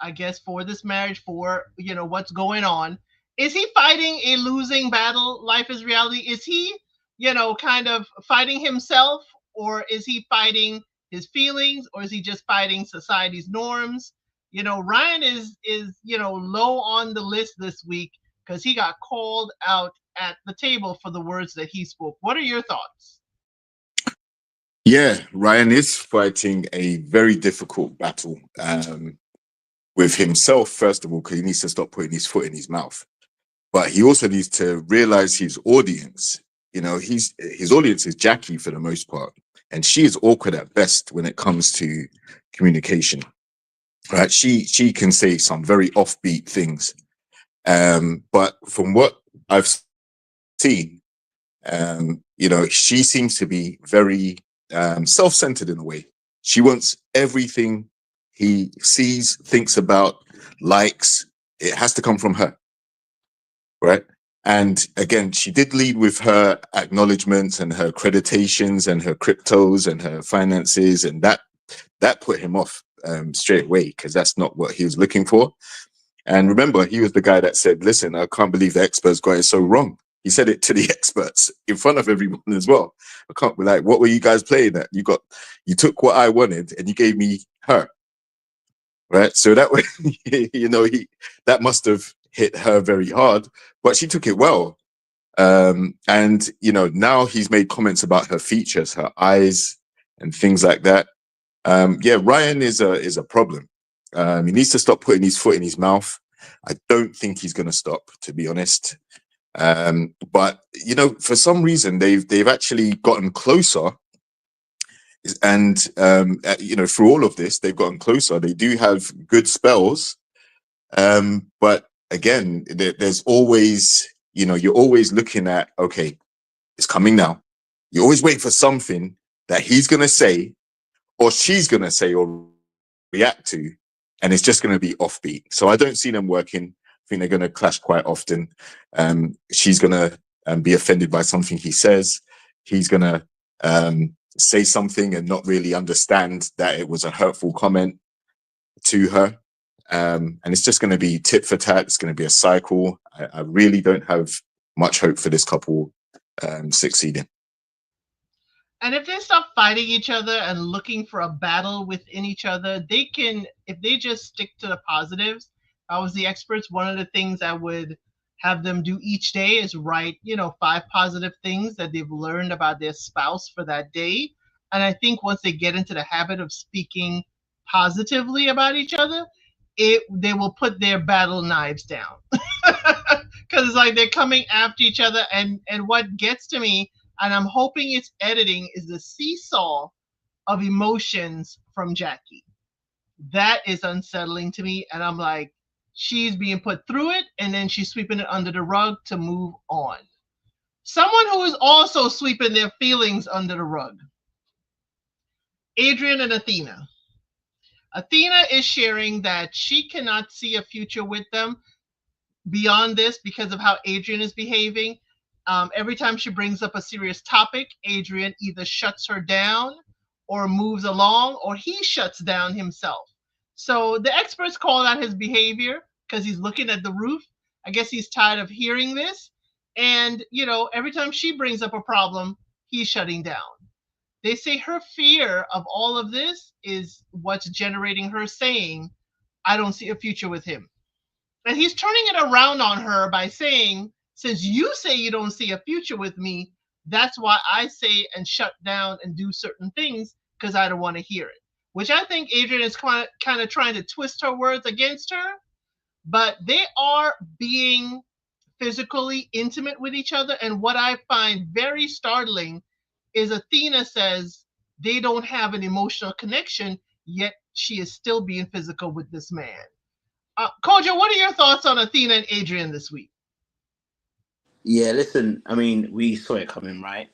I guess for this marriage, for what's going on. Is he fighting a losing battle? Life is reality. Is he, kind of fighting himself, or is he fighting his feelings, or is he just fighting society's norms? Ryan is low on the list this week because he got called out at the table for the words that he spoke. What are your thoughts?
Yeah, Ryan is fighting a very difficult battle with himself, first of all, because he needs to stop putting his foot in his mouth. But he also needs to realize his audience. His audience is Jackie for the most part, and she is awkward at best when it comes to communication. Right? She can say some very offbeat things, but from what I've seen, she seems to be very self-centered in a way. She wants everything he sees, thinks about, likes. It has to come from her, right? And again, she did lead with her acknowledgements and her accreditations and her cryptos and her finances, and that put him off straight away because that's not what he was looking for. And remember, he was the guy that said, "Listen, I can't believe the experts got it so wrong." He said it to the experts in front of everyone as well. I can't be like, "What were you guys playing at? You took what I wanted and you gave me her." Right. So that way, that must have hit her very hard, but she took it well. And now he's made comments about her features, her eyes and things like that. Yeah, Ryan is a problem. He needs to stop putting his foot in his mouth. I don't think he's going to stop, to be honest. But for some reason, they've actually gotten closer, and through all of this, they've gotten closer. They do have good spells, but again, there's always, you're always looking at, okay, it's coming now. You always wait for something that he's going to say or she's going to say or react to, and it's just going to be offbeat. So I don't see them working. I think they're going to clash quite often. She's going to be offended by something he says. He's going to say something and not really understand that it was a hurtful comment to her. And it's just going to be tit for tat. It's going to be a cycle. I really don't have much hope for this couple succeeding.
And if they stop fighting each other and looking for a battle within each other, they can, if they just stick to the positives. If I was the experts, one of the things I would have them do each day is write, 5 positive things that they've learned about their spouse for that day. And I think once they get into the habit of speaking positively about each other, they will put their battle knives down. Because it's like they're coming after each other. And what gets to me, and I'm hoping it's editing, is the seesaw of emotions from Jackie. That is unsettling to me. And I'm like, she's being put through it and then she's sweeping it under the rug to move on. Someone who is also sweeping their feelings under the rug, Adrian and Athena. Athena is sharing that she cannot see a future with them beyond this because of how Adrian is behaving. Every time she brings up a serious topic, Adrian either shuts her down or moves along, or he shuts down himself. So the experts call out his behavior because he's looking at the roof. I guess he's tired of hearing this. And, every time she brings up a problem, he's shutting down. They say her fear of all of this is what's generating her saying, I don't see a future with him. And he's turning it around on her by saying, since you say you don't see a future with me, that's why I say and shut down and do certain things because I don't want to hear it. Which I think Adrian is kind of trying to twist her words against her, but they are being physically intimate with each other. And what I find very startling is Athena says they don't have an emotional connection, yet she is still being physical with this man. Kojo, what are your thoughts on Athena and Adrian this week?
Yeah, listen, I mean, we saw it coming, right?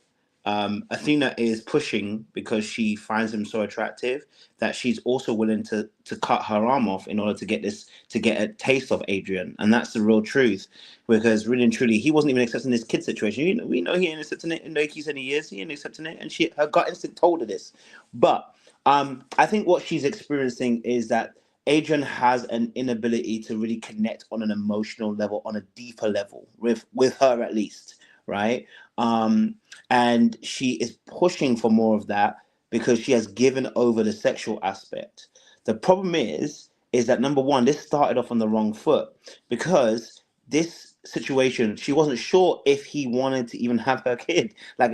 Athena is pushing because she finds him so attractive that she's also willing to cut her arm off in order to get a taste of Adrian, and that's the real truth. Because really and truly, he wasn't even accepting this kid situation. We know he ain't accepting it. And he said he is. He ain't accepting it, and her gut instinct told her this. But I think what she's experiencing is that Adrian has an inability to really connect on an emotional level, on a deeper level with her at least, right? Um, and she is pushing for more of that because she has given over the sexual aspect. The problem is that number one, this started off on the wrong foot because this situation, she wasn't sure if he wanted to even have her kid. Like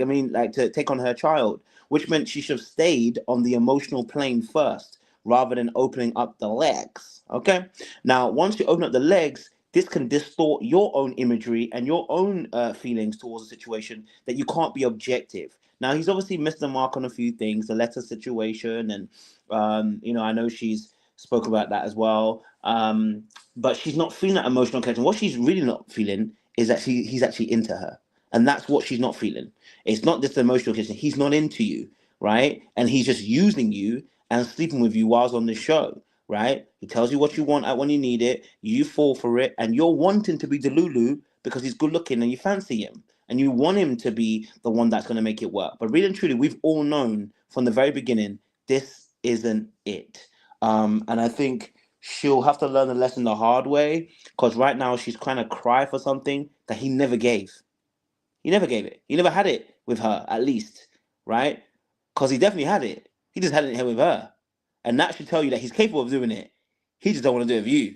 to take on her child, which meant she should have stayed on the emotional plane first rather than opening up the legs. Okay. Now, once you open up the legs, this can distort your own imagery and your own feelings towards the situation that you can't be objective. Now, he's obviously missed the mark on a few things, the letter situation, and I know she's spoke about that as well. But she's not feeling that emotional connection. What she's really not feeling is that he's actually into her, and that's what she's not feeling. It's not just the emotional connection. He's not into you, right? And he's just using you and sleeping with you whilst on the show, right? He tells you what you want at when you need it. You fall for it, and you're wanting to be the Lulu because he's good looking and you fancy him, and you want him to be the one that's going to make it work. But really and truly, we've all known from the very beginning this isn't it. And I think she'll have to learn the lesson the hard way because right now she's trying to cry for something that he never gave. He never gave it. He never had it with her, at least, right? Because he definitely had it. He just hadn't here with her, and that should tell you that he's capable of doing it. He just don't want to do it with you.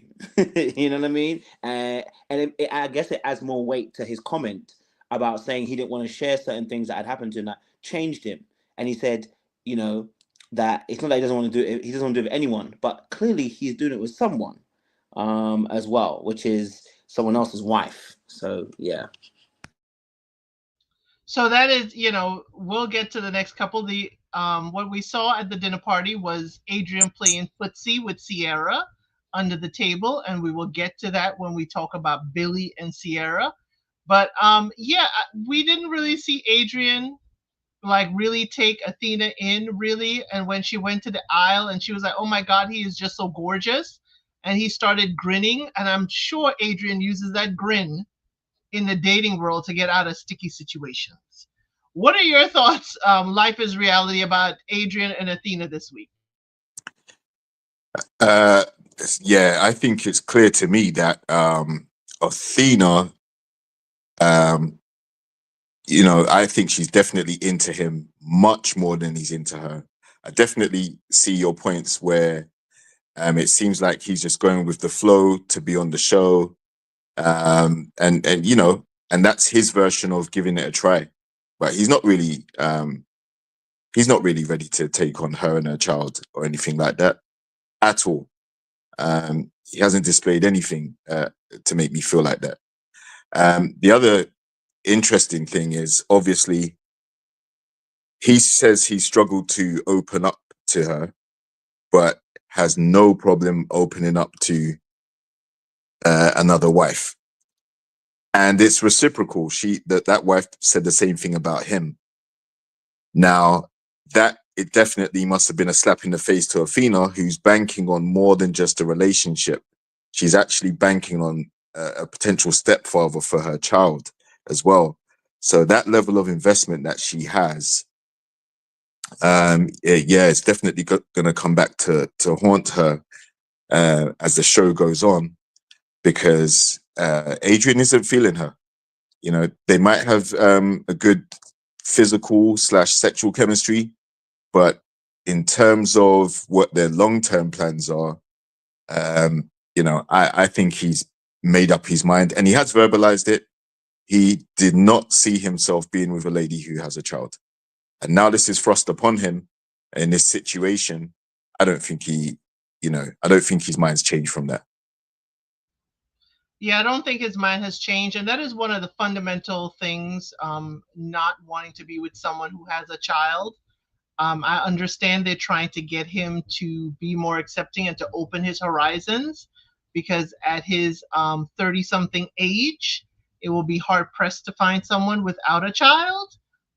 You know what I mean? I guess it adds more weight to his comment about saying he didn't want to share certain things that had happened to him that changed him. And he said, you know, that it's not that he doesn't want to do it. He doesn't want to do it with anyone, but clearly he's doing it with someone, as well, which is someone else's wife. So yeah.
So that is, we'll get to the next couple. The what we saw at the dinner party was Adrian playing footsie with Sierra under the table, and we will get to that when we talk about Billy and Sierra. But yeah, we didn't really see Adrian like really take Athena in really, and when she went to the aisle and she was like, "Oh my God, he is just so gorgeous," and he started grinning, and I'm sure Adrian uses that grin in the dating world to get out of sticky situations. What are your thoughts, Life is Reality, about Adrian and Athena this week?
Uh, yeah, I think it's clear to me that Athena, um, I think she's definitely into him much more than he's into her. I definitely see your points where it seems like he's just going with the flow to be on the show, and that's his version of giving it a try. But he's not really ready to take on her and her child or anything like that at all. He hasn't displayed anything to make me feel like that. The other interesting thing is obviously he says he struggled to open up to her, but has no problem opening up to another wife. And it's reciprocal. That wife said the same thing about him. Now, that it definitely must have been a slap in the face to Athena, who's banking on more than just a relationship. She's actually banking on a potential stepfather for her child as well. So that level of investment that she has, it's definitely going to come back to haunt her as the show goes on, because Adrian isn't feeling her. They might have a good physical / sexual chemistry, but in terms of what their long-term plans are, I think he's made up his mind, and he has verbalized it. He did not see himself being with a lady who has a child. And now this is thrust upon him in this situation. I don't think his mind's changed from that.
Yeah, I don't think his mind has changed. And that is one of the fundamental things, not wanting to be with someone who has a child. I understand they're trying to get him to be more accepting and to open his horizons, because at his 30 something age, it will be hard pressed to find someone without a child.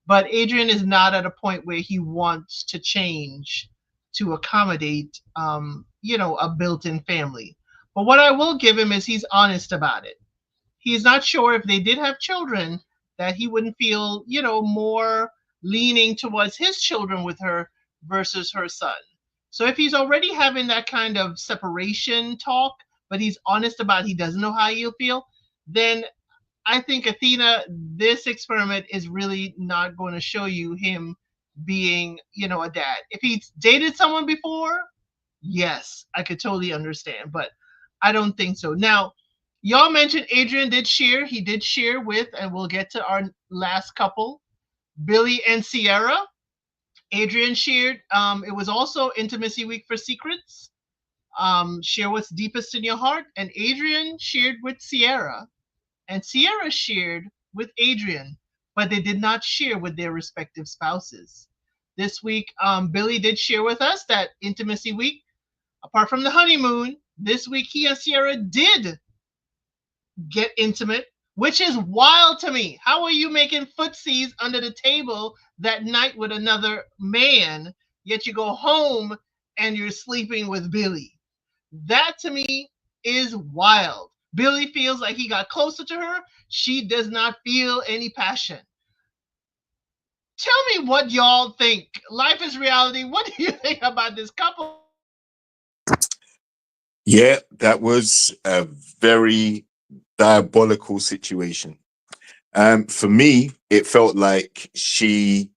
but Adrian is not at a point where he wants to change to accommodate, a built-in family. But what I will give him is he's honest about it. He's not sure if they did have children that he wouldn't feel, more leaning towards his children with her versus her son. So if he's already having that kind of separation talk, but he's honest about he doesn't know how he'll feel, then I think Athena, this experiment is really not going to show you him being, a dad. If he's dated someone before, yes, I could totally understand, but I don't think so. Now, y'all mentioned Adrian did share. He did share with, and we'll get to our last couple, Billy and Sierra. Adrian shared. It was also Intimacy Week for Secrets. Share what's deepest in your heart. And Adrian shared with Sierra. And Sierra shared with Adrian, but they did not share with their respective spouses. This week, Billy did share with us that Intimacy Week, apart from the honeymoon, this week he and Sierra did get intimate, which is wild to me. How are you making footsies under the table that night with another man, yet you go home and you're sleeping with Billy? That to me is wild. Billy feels like he got closer to her. She does not feel any passion. Tell me what y'all think. Life is reality. What do you think about this couple?
Yeah, that was a very diabolical situation. For me, it felt like she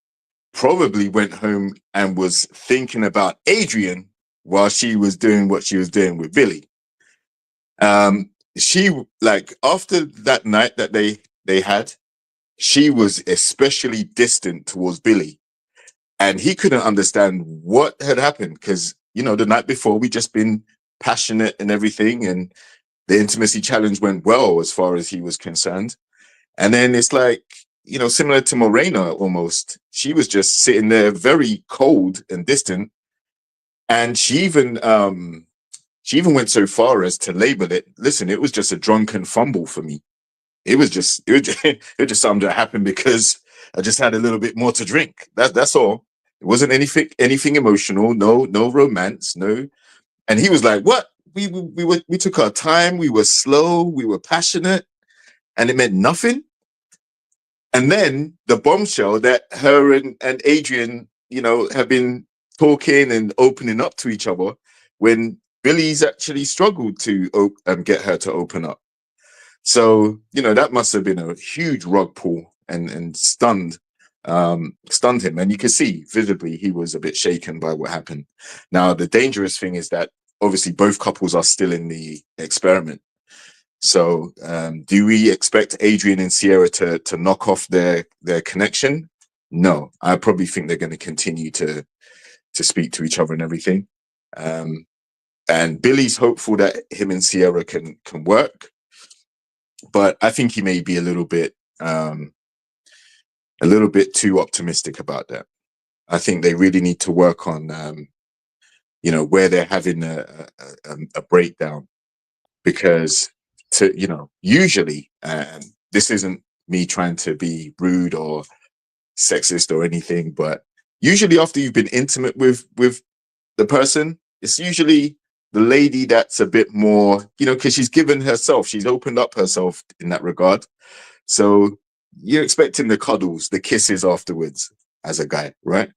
probably went home and was thinking about Adrian while she was doing what she was doing with Billy. She, like, after that night that they had, she was especially distant towards Billy, and he couldn't understand what had happened because, the night before we just been passionate and everything, and the intimacy challenge went well as far as he was concerned. And then it's like, similar to Morena almost. She was just sitting there very cold and distant. And she even went so far as to label it, listen, it was just a drunken fumble for me. It was just something that happened because I just had a little bit more to drink. That's all. It wasn't anything emotional, no romance, no. And he was like, what? We took our time, we were slow, we were passionate, and it meant nothing. And then the bombshell that her and Adrian, have been talking and opening up to each other when Billy's actually struggled to get her to open up. So, that must have been a huge rug pull and stunned him. And you could see visibly he was a bit shaken by what happened. Now, the dangerous thing is that obviously both couples are still in the experiment. So, do we expect Adrian and Sierra to knock off their connection? No, I probably think they're going to continue to speak to each other and everything. And Billy's hopeful that him and Sierra can work, but I think he may be a little bit too optimistic about that. I think they really need to work on, where they're having a breakdown, because usually, this isn't me trying to be rude or sexist or anything, but usually after you've been intimate with the person, it's usually the lady that's a bit more, because she's she's opened up herself in that regard. So you're expecting the cuddles, the kisses afterwards as a guy, right?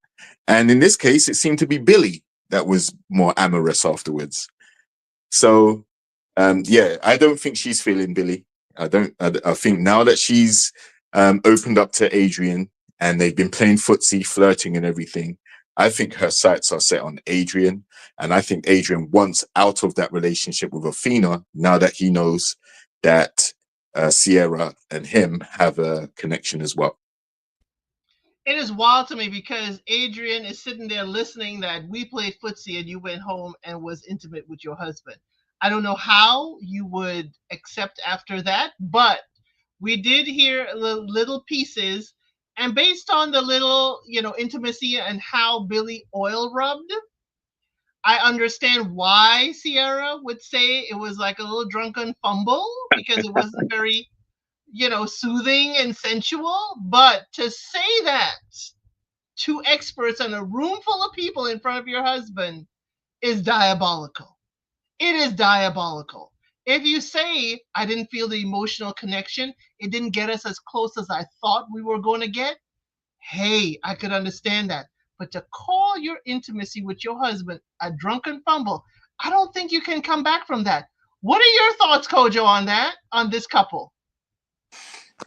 And in this case, it seemed to be Billy that was more amorous afterwards. So, yeah, I don't think she's feeling Billy. I think now that she's opened up to Adrian and they've been playing footsie, flirting and everything, I think her sights are set on Adrian. And I think Adrian wants out of that relationship with Athena now that he knows that Sierra and him have a connection as well.
It is wild to me because Adrian is sitting there listening that we played footsie and you went home and was intimate with your husband. I don't know how you would accept after that, but we did hear little pieces. And based on the little, intimacy and how Billy oil rubbed, I understand why Sierra would say it was like a little drunken fumble because it wasn't very, soothing and sensual. But to say that to experts and a room full of people in front of your husband is diabolical. It is diabolical. If you say, I didn't feel the emotional connection, it didn't get us as close as I thought we were going to get, hey, I could understand that. But to call your intimacy with your husband a drunken fumble, I don't think you can come back from that. What are your thoughts, Kojo, on that, on this couple?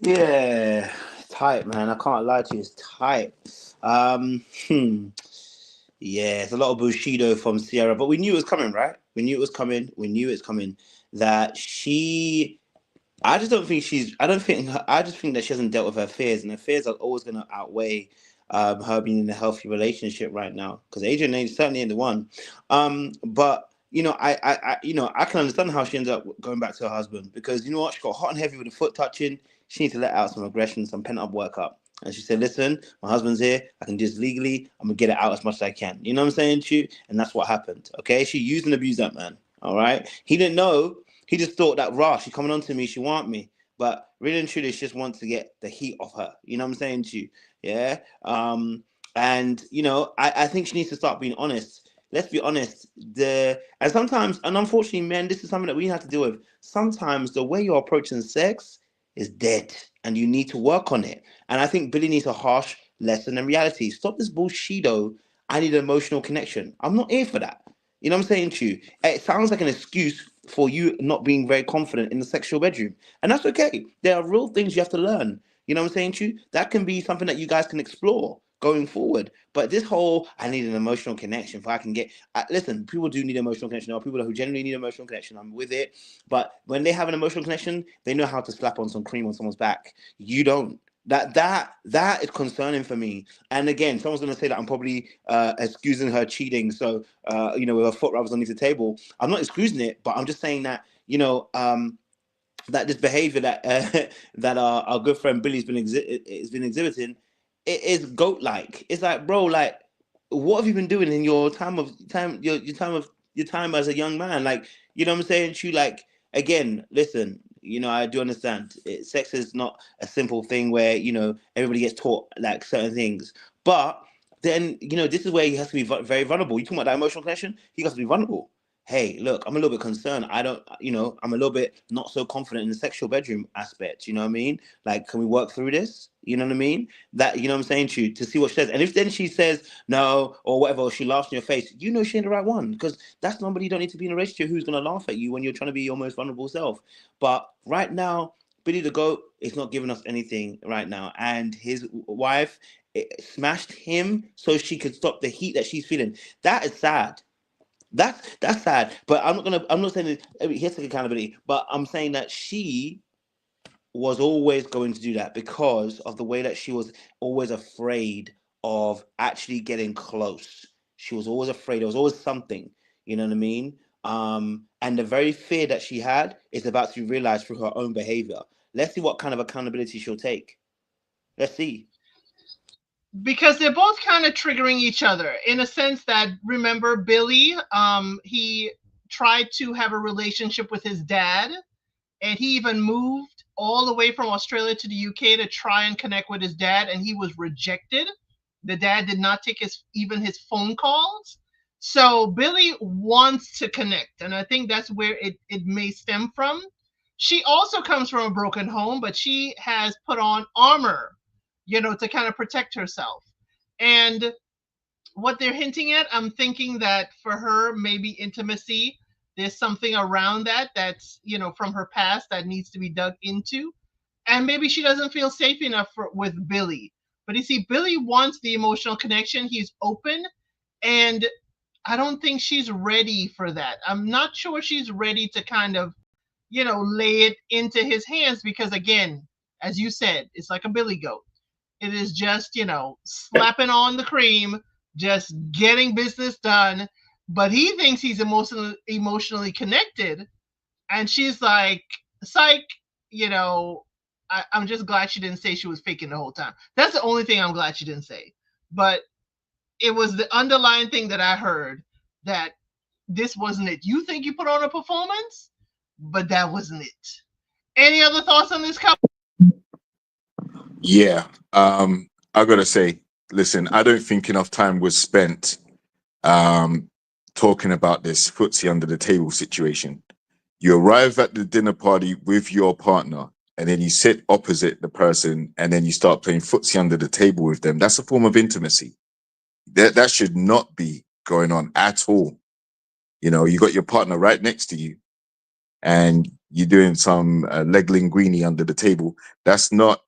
Yeah, tight, man. I can't lie to you, it's tight. Yeah, it's a lot of Bushido from Sierra, but we knew it was coming, right? We knew it was coming. We knew it's coming. That she, I just don't think she's. I don't think. I just think that she hasn't dealt with her fears, and her fears are always going to outweigh her being in a healthy relationship right now. Because Adrian ain't certainly ain't the one. But I can understand how she ended up going back to her husband because you know what, she got hot and heavy with the foot touching. She needs to let out some aggression, some pent up work up. And she said, "Listen, my husband's here. I can just legally, I'm gonna get it out as much as I can." You know what I'm saying to you? And that's what happened. Okay, she used and abused that man. All right, he didn't know. He just thought that, raw, she coming on to me, she want me. But really and truly, she just wants to get the heat off her. You know what I'm saying to you? Yeah. And I think she needs to start being honest. Let's be honest. And sometimes, and unfortunately, men, this is something that we have to deal with. Sometimes the way you're approaching sex is dead, and you need to work on it. And I think Billy needs a harsh lesson in reality. Stop this bullshido. I need an emotional connection. I'm not here for that. You know what I'm saying to you? It sounds like an excuse for you not being very confident in the sexual bedroom. And that's okay. There are real things you have to learn. You know what I'm saying to you? That can be something that you guys can explore going forward. But this whole, I need an emotional connection if I can get, listen, people do need emotional connection. There are people who generally need emotional connection. I'm with it. But when they have an emotional connection, they know how to slap on some cream on someone's back. You don't. That is concerning for me. And again, someone's going to say that I'm probably excusing her cheating. So with her foot rubs underneath the table. I'm not excusing it, but I'm just saying that that this behavior that that our good friend Billy's been exhibiting, it is goat like. It's like, bro, like, what have you been doing in your your time as a young man? Like, you know what I'm saying? You like, again, listen. I do understand. Sex is not a simple thing where everybody gets taught like certain things, but then this is where he has to be very vulnerable. You talking about that emotional connection? He has to be vulnerable. Hey, look, I'm a little bit concerned. I don't, I'm a little bit not so confident in the sexual bedroom aspect. You know what I mean? Like, can we work through this? You know what I mean? That, you know what I'm saying to see what she says. And if then she says no or whatever, or she laughs in your face, she ain't the right one. Because that's somebody you don't need to be in a relationship who's going to laugh at you when you're trying to be your most vulnerable self. But right now, Billy the Goat is not giving us anything right now. And his wife smashed him so she could stop the heat that she's feeling. That is sad. That's sad, but I'm not saying that he has to take accountability, but I'm saying that she was always going to do that because of the way that she was always afraid of actually getting close. She was always afraid. There was always something, you know what I mean? And the very fear that she had is about to be realized through her own behavior. Let's see what kind of accountability she'll take. Let's see.
Because they're both kind of triggering each other in a sense that, remember, Billy, he tried to have a relationship with his dad, and he even moved all the way from Australia to the UK to try and connect with his dad, and he was rejected. The dad did not take even his phone calls. So Billy wants to connect, and I think that's where it may stem from. She also comes from a broken home, but she has put on armor, to kind of protect herself. And what they're hinting at, I'm thinking that for her, maybe intimacy, there's something around that's, from her past that needs to be dug into. And maybe she doesn't feel safe enough with Billy. But you see, Billy wants the emotional connection. He's open. And I don't think she's ready for that. I'm not sure she's ready to kind of, lay it into his hands because, again, as you said, it's like a billy goat. It is just, slapping on the cream, just getting business done. But he thinks he's emotionally connected. And she's like, psych, I'm just glad she didn't say she was faking the whole time. That's the only thing I'm glad she didn't say. But it was the underlying thing that I heard, that this wasn't it. You think you put on a performance, but that wasn't it. Any other thoughts on this couple?
Yeah. I gotta say, listen, I don't think enough time was spent talking about this footsie under the table situation. You arrive at the dinner party with your partner, and then you sit opposite the person, and then you start playing footsie under the table with them. That's a form of intimacy. That should not be going on at all. You know, you got your partner right next to you, and you're doing some leg linguini under the table. That's not,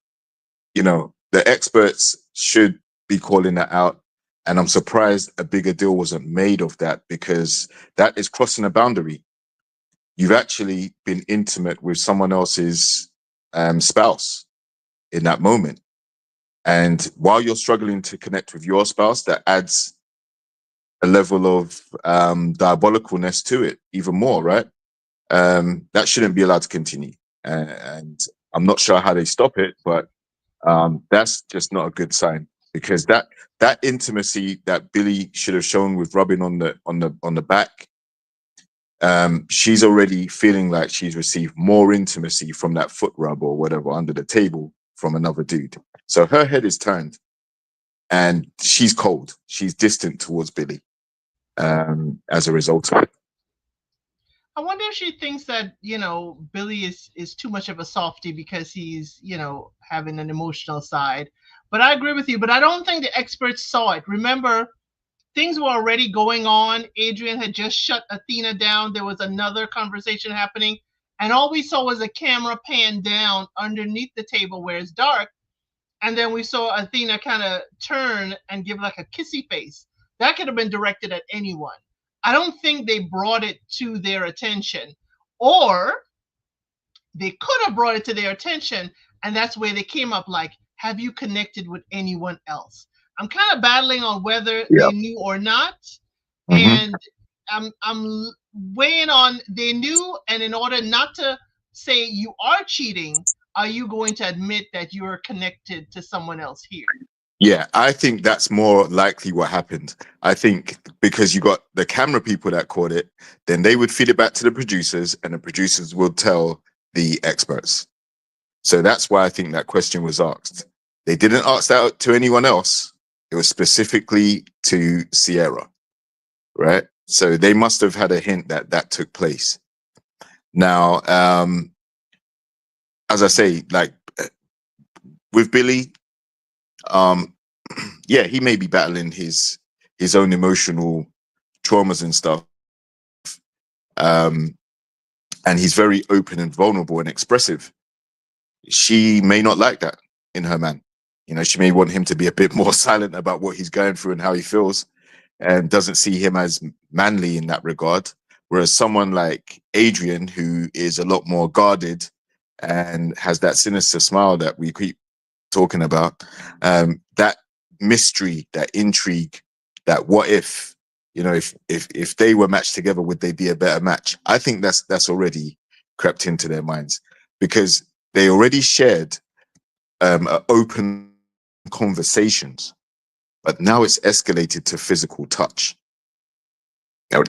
you know, the experts should be calling that out. And I'm surprised a bigger deal wasn't made of that, because that is crossing a boundary. You've actually been intimate with someone else's spouse in that moment. And while you're struggling to connect with your spouse, that adds a level of diabolicalness to it even more, right? That shouldn't be allowed to continue. And I'm not sure how they stop it, but that's just not a good sign, because that intimacy that Billy should have shown with rubbing on the back, she's already feeling like she's received more intimacy from that foot rub or whatever under the table from another dude. So her head is turned, and she's cold. She's distant towards Billy as a result of it.
I wonder if she thinks that, Billy is too much of a softie because he's, having an emotional side. But I agree with you. But I don't think the experts saw it. Remember, things were already going on. Adrian had just shut Athena down. There was another conversation happening. And all we saw was a camera pan down underneath the table where it's dark. And then we saw Athena kind of turn and give like a kissy face. That could have been directed at anyone. I don't think they brought it to their attention. Or they could have brought it to their attention, and that's where they came up like, have you connected with anyone else? I'm kind of battling on whether
Yeah.
they knew or not.
Mm-hmm.
And I'm weighing on they knew, and in order not to say you are cheating, are you going to admit that you are connected to someone else here?
Yeah, I think that's more likely what happened. I think because you got the camera people that caught it, then they would feed it back to the producers, and the producers would tell the experts. So that's why I think that question was asked. They didn't ask that to anyone else. It was specifically to Sierra, right? So they must have had a hint that that took place. Now, as I say, like with Billy, yeah, he may be battling his own emotional traumas and stuff, um, and he's very open and vulnerable and expressive. She may not like that in her man. You know, she may want him to be a bit more silent about what he's going through and how he feels, and doesn't see him as manly in that regard. Whereas someone like Adrian, who is a lot more guarded and has that sinister smile that we keep talking about, that mystery, that intrigue, that what if, you know, if they were matched together, would they be a better match? I think that's already crept into their minds, because they already shared open conversations, but now it's escalated to physical touch,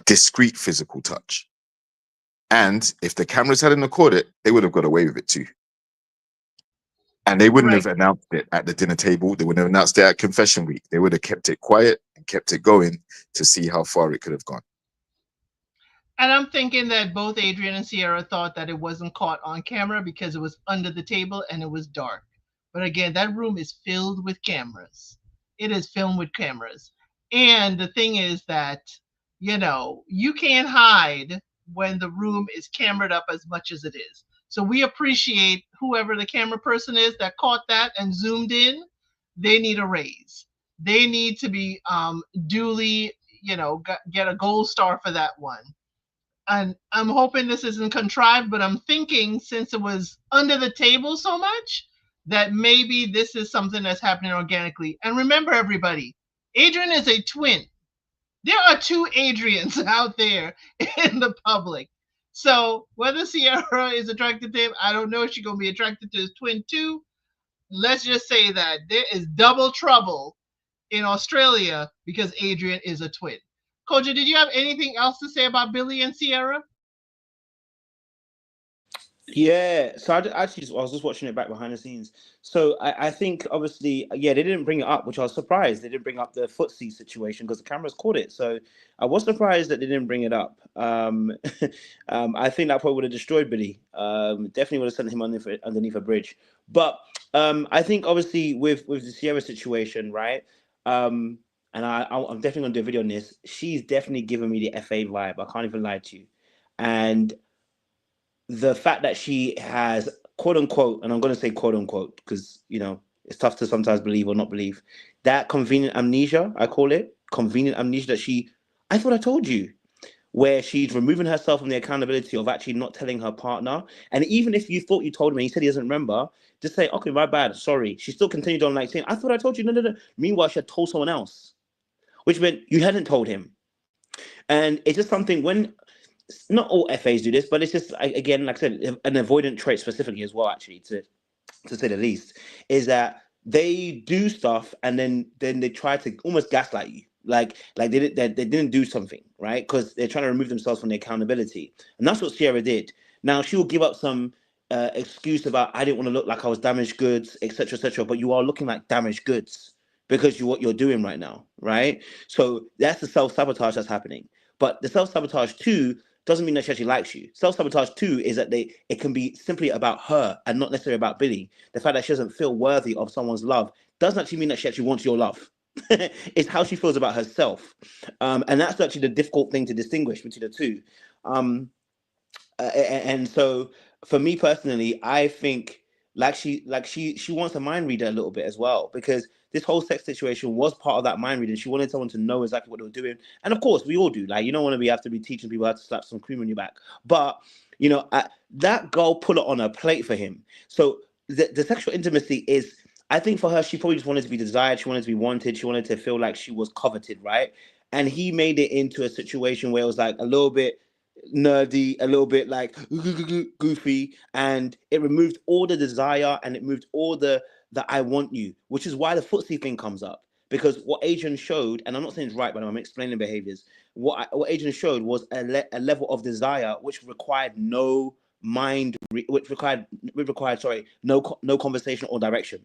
discreet physical touch. And if the cameras hadn't recorded it, they would have got away with it too. And they wouldn't
Right.
have announced it at the dinner table. They wouldn't have announced it at confession week. They would have kept it quiet and kept it going to see how far it could have gone.
And I'm thinking that both Adrian and Sierra thought that it wasn't caught on camera because it was under the table and it was dark. But again, that room is filled with cameras. It is filmed with cameras. And the thing is that, you can't hide when the room is camered up as much as it is. So we appreciate whoever the camera person is that caught that and zoomed in. They need a raise. They need to be duly, get a gold star for that one. And I'm hoping this isn't contrived, but I'm thinking since it was under the table so much, that maybe this is something that's happening organically. And remember, everybody, Adrian is a twin. There are two Adrians out there in the public. So whether Sierra is attracted to him, I don't know if she's going to be attracted to his twin too. Let's just say that there is double trouble in Australia because Adrian is a twin. Koja, did you have anything else to say about Billy and Sierra?
Yeah, so I was just watching it back behind the scenes. So I think obviously, yeah, they didn't bring it up, which I was surprised. They didn't bring up the footsie situation because the cameras caught it. So I was surprised that they didn't bring it up. I think that probably would have destroyed Billy. Definitely would have sent him underneath a bridge. But I think obviously with the Sierra situation, right? Um, and I'm definitely gonna do a video on this. She's definitely giving me the FA vibe. I can't even lie to you. And the fact that she has quote unquote, and I'm going to say quote unquote because it's tough to sometimes believe or not believe, that convenient amnesia, I call it convenient amnesia, that I thought I told you, where she's removing herself from the accountability of actually not telling her partner. And even if you thought you told him and he said he doesn't remember, just say, okay, my bad, sorry. She still continued on like saying, I thought I told you. No, no, no. Meanwhile, she had told someone else, which meant you hadn't told him. And it's just something when not all FAs do this, but it's just again, like I said, an avoidant trait specifically as well. Actually, to say the least, is that they do stuff and then they try to almost gaslight you, like they didn't do something right because they're trying to remove themselves from the accountability, and that's what Sierra did. Now she will give up some excuse about I didn't want to look like I was damaged goods, etc., etc. But you are looking like damaged goods because you what you're doing right now, right? So that's the self sabotage that's happening. But the self sabotage too doesn't mean that she actually likes you. Self sabotage too is that it can be simply about her and not necessarily about Billy. The fact that she doesn't feel worthy of someone's love doesn't actually mean that she actually wants your love. It's how she feels about herself, and that's actually the difficult thing to distinguish between the two. Um, and so for me personally, I think she wants a mind reader a little bit as well, because this whole sex situation was part of that mind reading. She wanted someone to know exactly what they were doing, and of course we all do. Like, you don't want to have to be teaching people how to slap some cream on your back, but that girl put it on a plate for him. So the sexual intimacy is, I think for her, she probably just wanted to be desired, she wanted to be wanted, she wanted to feel like she was coveted, right? And he made it into a situation where it was like a little bit nerdy, a little bit like goofy, and it removed all the desire and it moved all the I want you, which is why the footsie thing comes up. Because what Adrian showed, and I'm not saying it's right, but I'm explaining behaviors. What Adrian showed was a level of desire which required no which required no conversation or direction.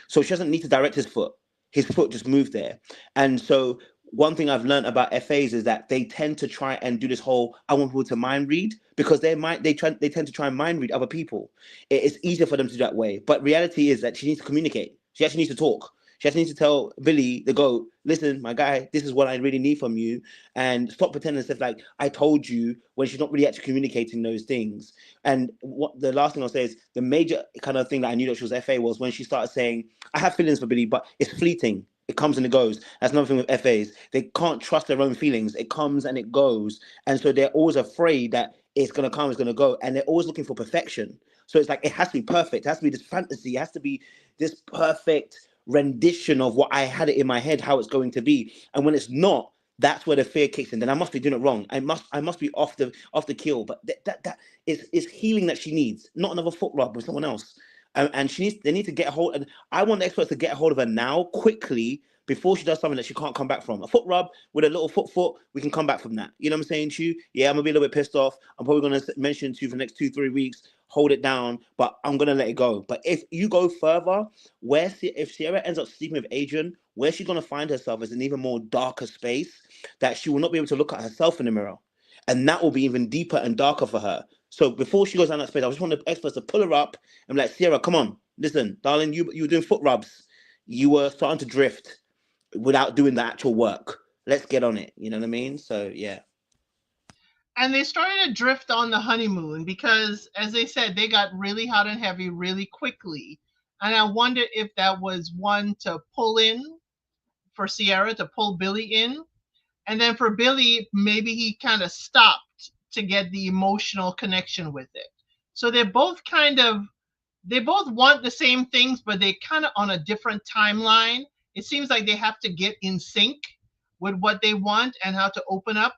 So she doesn't need to direct his foot. His foot just moved there. And so one thing I've learned about FAs is that they tend to try and do this whole I want people to mind read, because they tend to try and mind read other people. It's easier for them to do that way. But reality is that she needs to communicate. She actually needs to talk. She actually needs to tell Billy the goat, listen, my guy, this is what I really need from you. And stop pretending stuff like I told you, when she's not really actually communicating those things. And what the last thing I'll say is the major kind of thing that I knew that she was FA was when she started saying, I have feelings for Billy, but it's fleeting. It comes and it goes. That's another thing with FAs. They can't trust their own feelings. It comes and it goes. And so they're always afraid that it's going to come, it's going to go. And they're always looking for perfection. So it's like, it has to be perfect. It has to be this fantasy. It has to be this perfect rendition of what I had it in my head, how it's going to be. And when it's not, that's where the fear kicks in. Then I must be doing it wrong. I must be off the kill. But that is healing that she needs, not another foot rub with someone else. And they need to get a hold. And I want the experts to get a hold of her now, quickly, before she does something that she can't come back from. A foot rub with a little foot, we can come back from that. You know what I'm saying to you? Yeah, I'm gonna be a little bit pissed off. I'm probably gonna mention to you for the next 2-3 weeks, hold it down, but I'm gonna let it go. But if you go further, if Sierra ends up sleeping with Adrian, where she's gonna find herself is an even more darker space that she will not be able to look at herself in the mirror. And that will be even deeper and darker for her. So before she goes down that space, I just want the experts to pull her up and be like, Sierra, come on, listen, darling, you were doing foot rubs. You were starting to drift without doing the actual work. Let's get on it. You know what I mean? So yeah.
And they started to drift on the honeymoon because, as they said, they got really hot and heavy really quickly. And I wonder if that was one to pull in for Sierra, to pull Billy in. And then for Billy, maybe he kind of stopped to get the emotional connection with it. So they both want the same things, but they kind of on a different timeline. It seems like they have to get in sync with what they want and how to open up.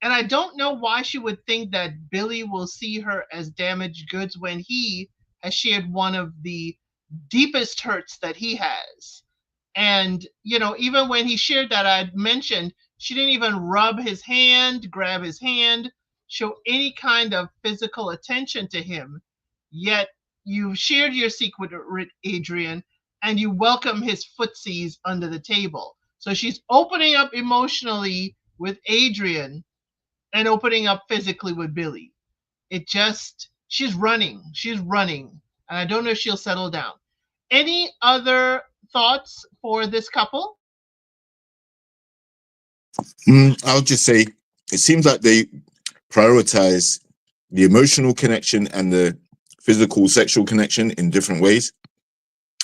And I don't know why she would think that Billy will see her as damaged goods when he has shared one of the deepest hurts that he has. And, even when he shared that, I mentioned she didn't even rub his hand, grab his hand, show any kind of physical attention to him. yet you've shared your secret with Adrian and you welcome his footsies under the table. So she's opening up emotionally with Adrian and opening up physically with Billy. It just, she's running, and I don't know if she'll settle down. Any other thoughts for this couple?
I'll just say it seems like they prioritize the emotional connection and the physical sexual connection in different ways.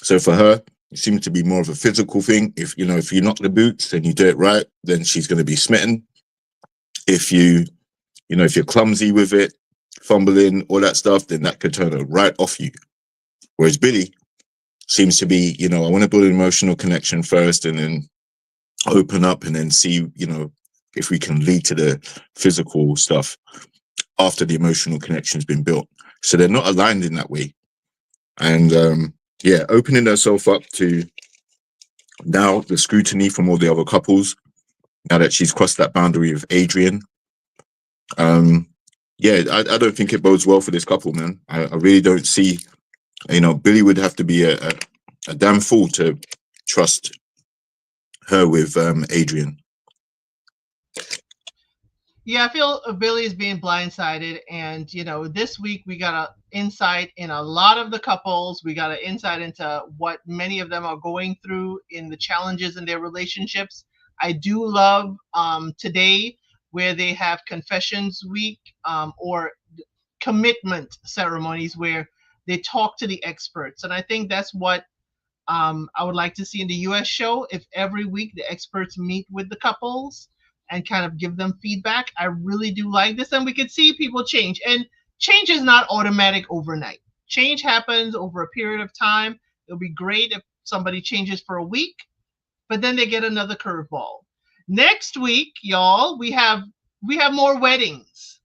So for her, it seems to be more of a physical thing. If if you knock the boots and you do it right, then she's going to be smitten. If if you're clumsy with it, fumbling, all that stuff, then that could turn her right off you. Whereas Billy seems to be, I want to build an emotional connection first and then open up and then see, if we can lead to the physical stuff after the emotional connection's been built. So they're not aligned in that way. And opening herself up to now the scrutiny from all the other couples, now that she's crossed that boundary with Adrian. I don't think it bodes well for this couple, man. I really don't see, Billy would have to be a damn fool to trust her with Adrian.
Yeah, I feel Billy is being blindsided, and this week we got an insight in a lot of the couples. We got an insight into what many of them are going through in the challenges in their relationships. I do love today where they have confessions week or commitment ceremonies where they talk to the experts, and I think that's what I would like to see in the US show. If every week the experts meet with the couples and kind of give them feedback, I really do like this. And we could see people change. And change is not automatic overnight. Change happens over a period of time. It'll be great if somebody changes for a week, but then they get another curveball. Next week, y'all, we have more weddings.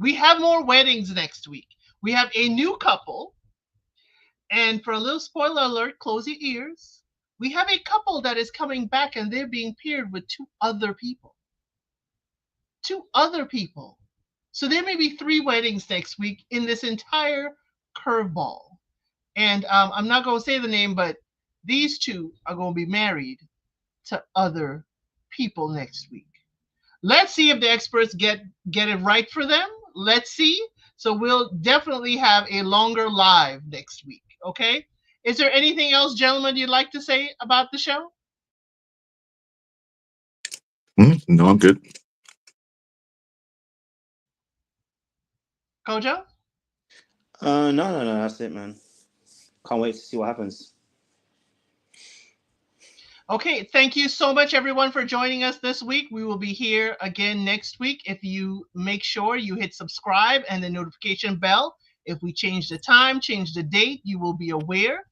We have more weddings next week. We have a new couple, and for a little spoiler alert, close your ears. We have a couple that is coming back and they're being paired with two other people. Two other people. So there may be 3 weddings next week in this entire curveball. And I'm not going to say the name, but these two are going to be married to other people next week. Let's see if the experts get it right for them. Let's see. So we'll definitely have a longer live next week. Okay. Is there anything else, gentlemen, you'd like to say about the show?
No, I'm good.
Kojo?
No, that's it, man. Can't wait to see what happens.
Okay, thank you so much, everyone, for joining us this week. We will be here again next week. If you make sure you hit subscribe and the notification bell, if we change the time, change the date, you will be aware.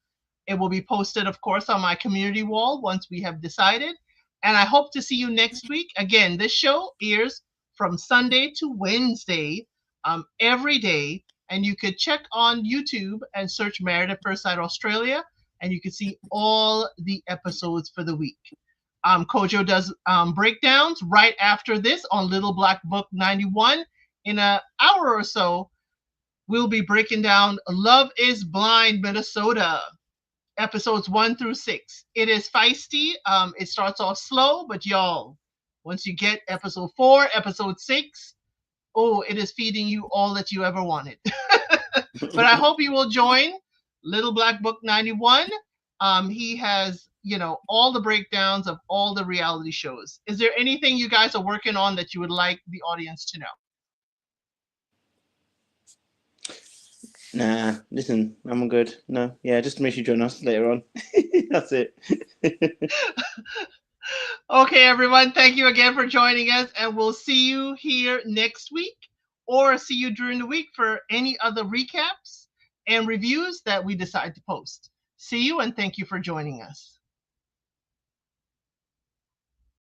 It will be posted, of course, on my community wall once we have decided. And I hope to see you next week. Again, this show airs from Sunday to Wednesday, every day. And you could check on YouTube and search Married at First Sight Australia, and you can see all the episodes for the week. Kojo does breakdowns right after this on Little Black Book 91. In an hour or so, we'll be breaking down Love is Blind, Minnesota, episodes 1 through 6. It is feisty. It starts off slow, but y'all, once you get episode 4, episode 6, oh, it is feeding you all that you ever wanted. But I hope you will join Little Black Book 91. He has, all the breakdowns of all the reality shows. Is there anything you guys are working on that you would like the audience to know?
Nah, listen, I'm good. No, yeah, just make sure you join us later on. That's it.
Okay, everyone, thank you again for joining us, and we'll see you here next week or see you during the week for any other recaps and reviews that we decide to post. See you, and thank you for joining us.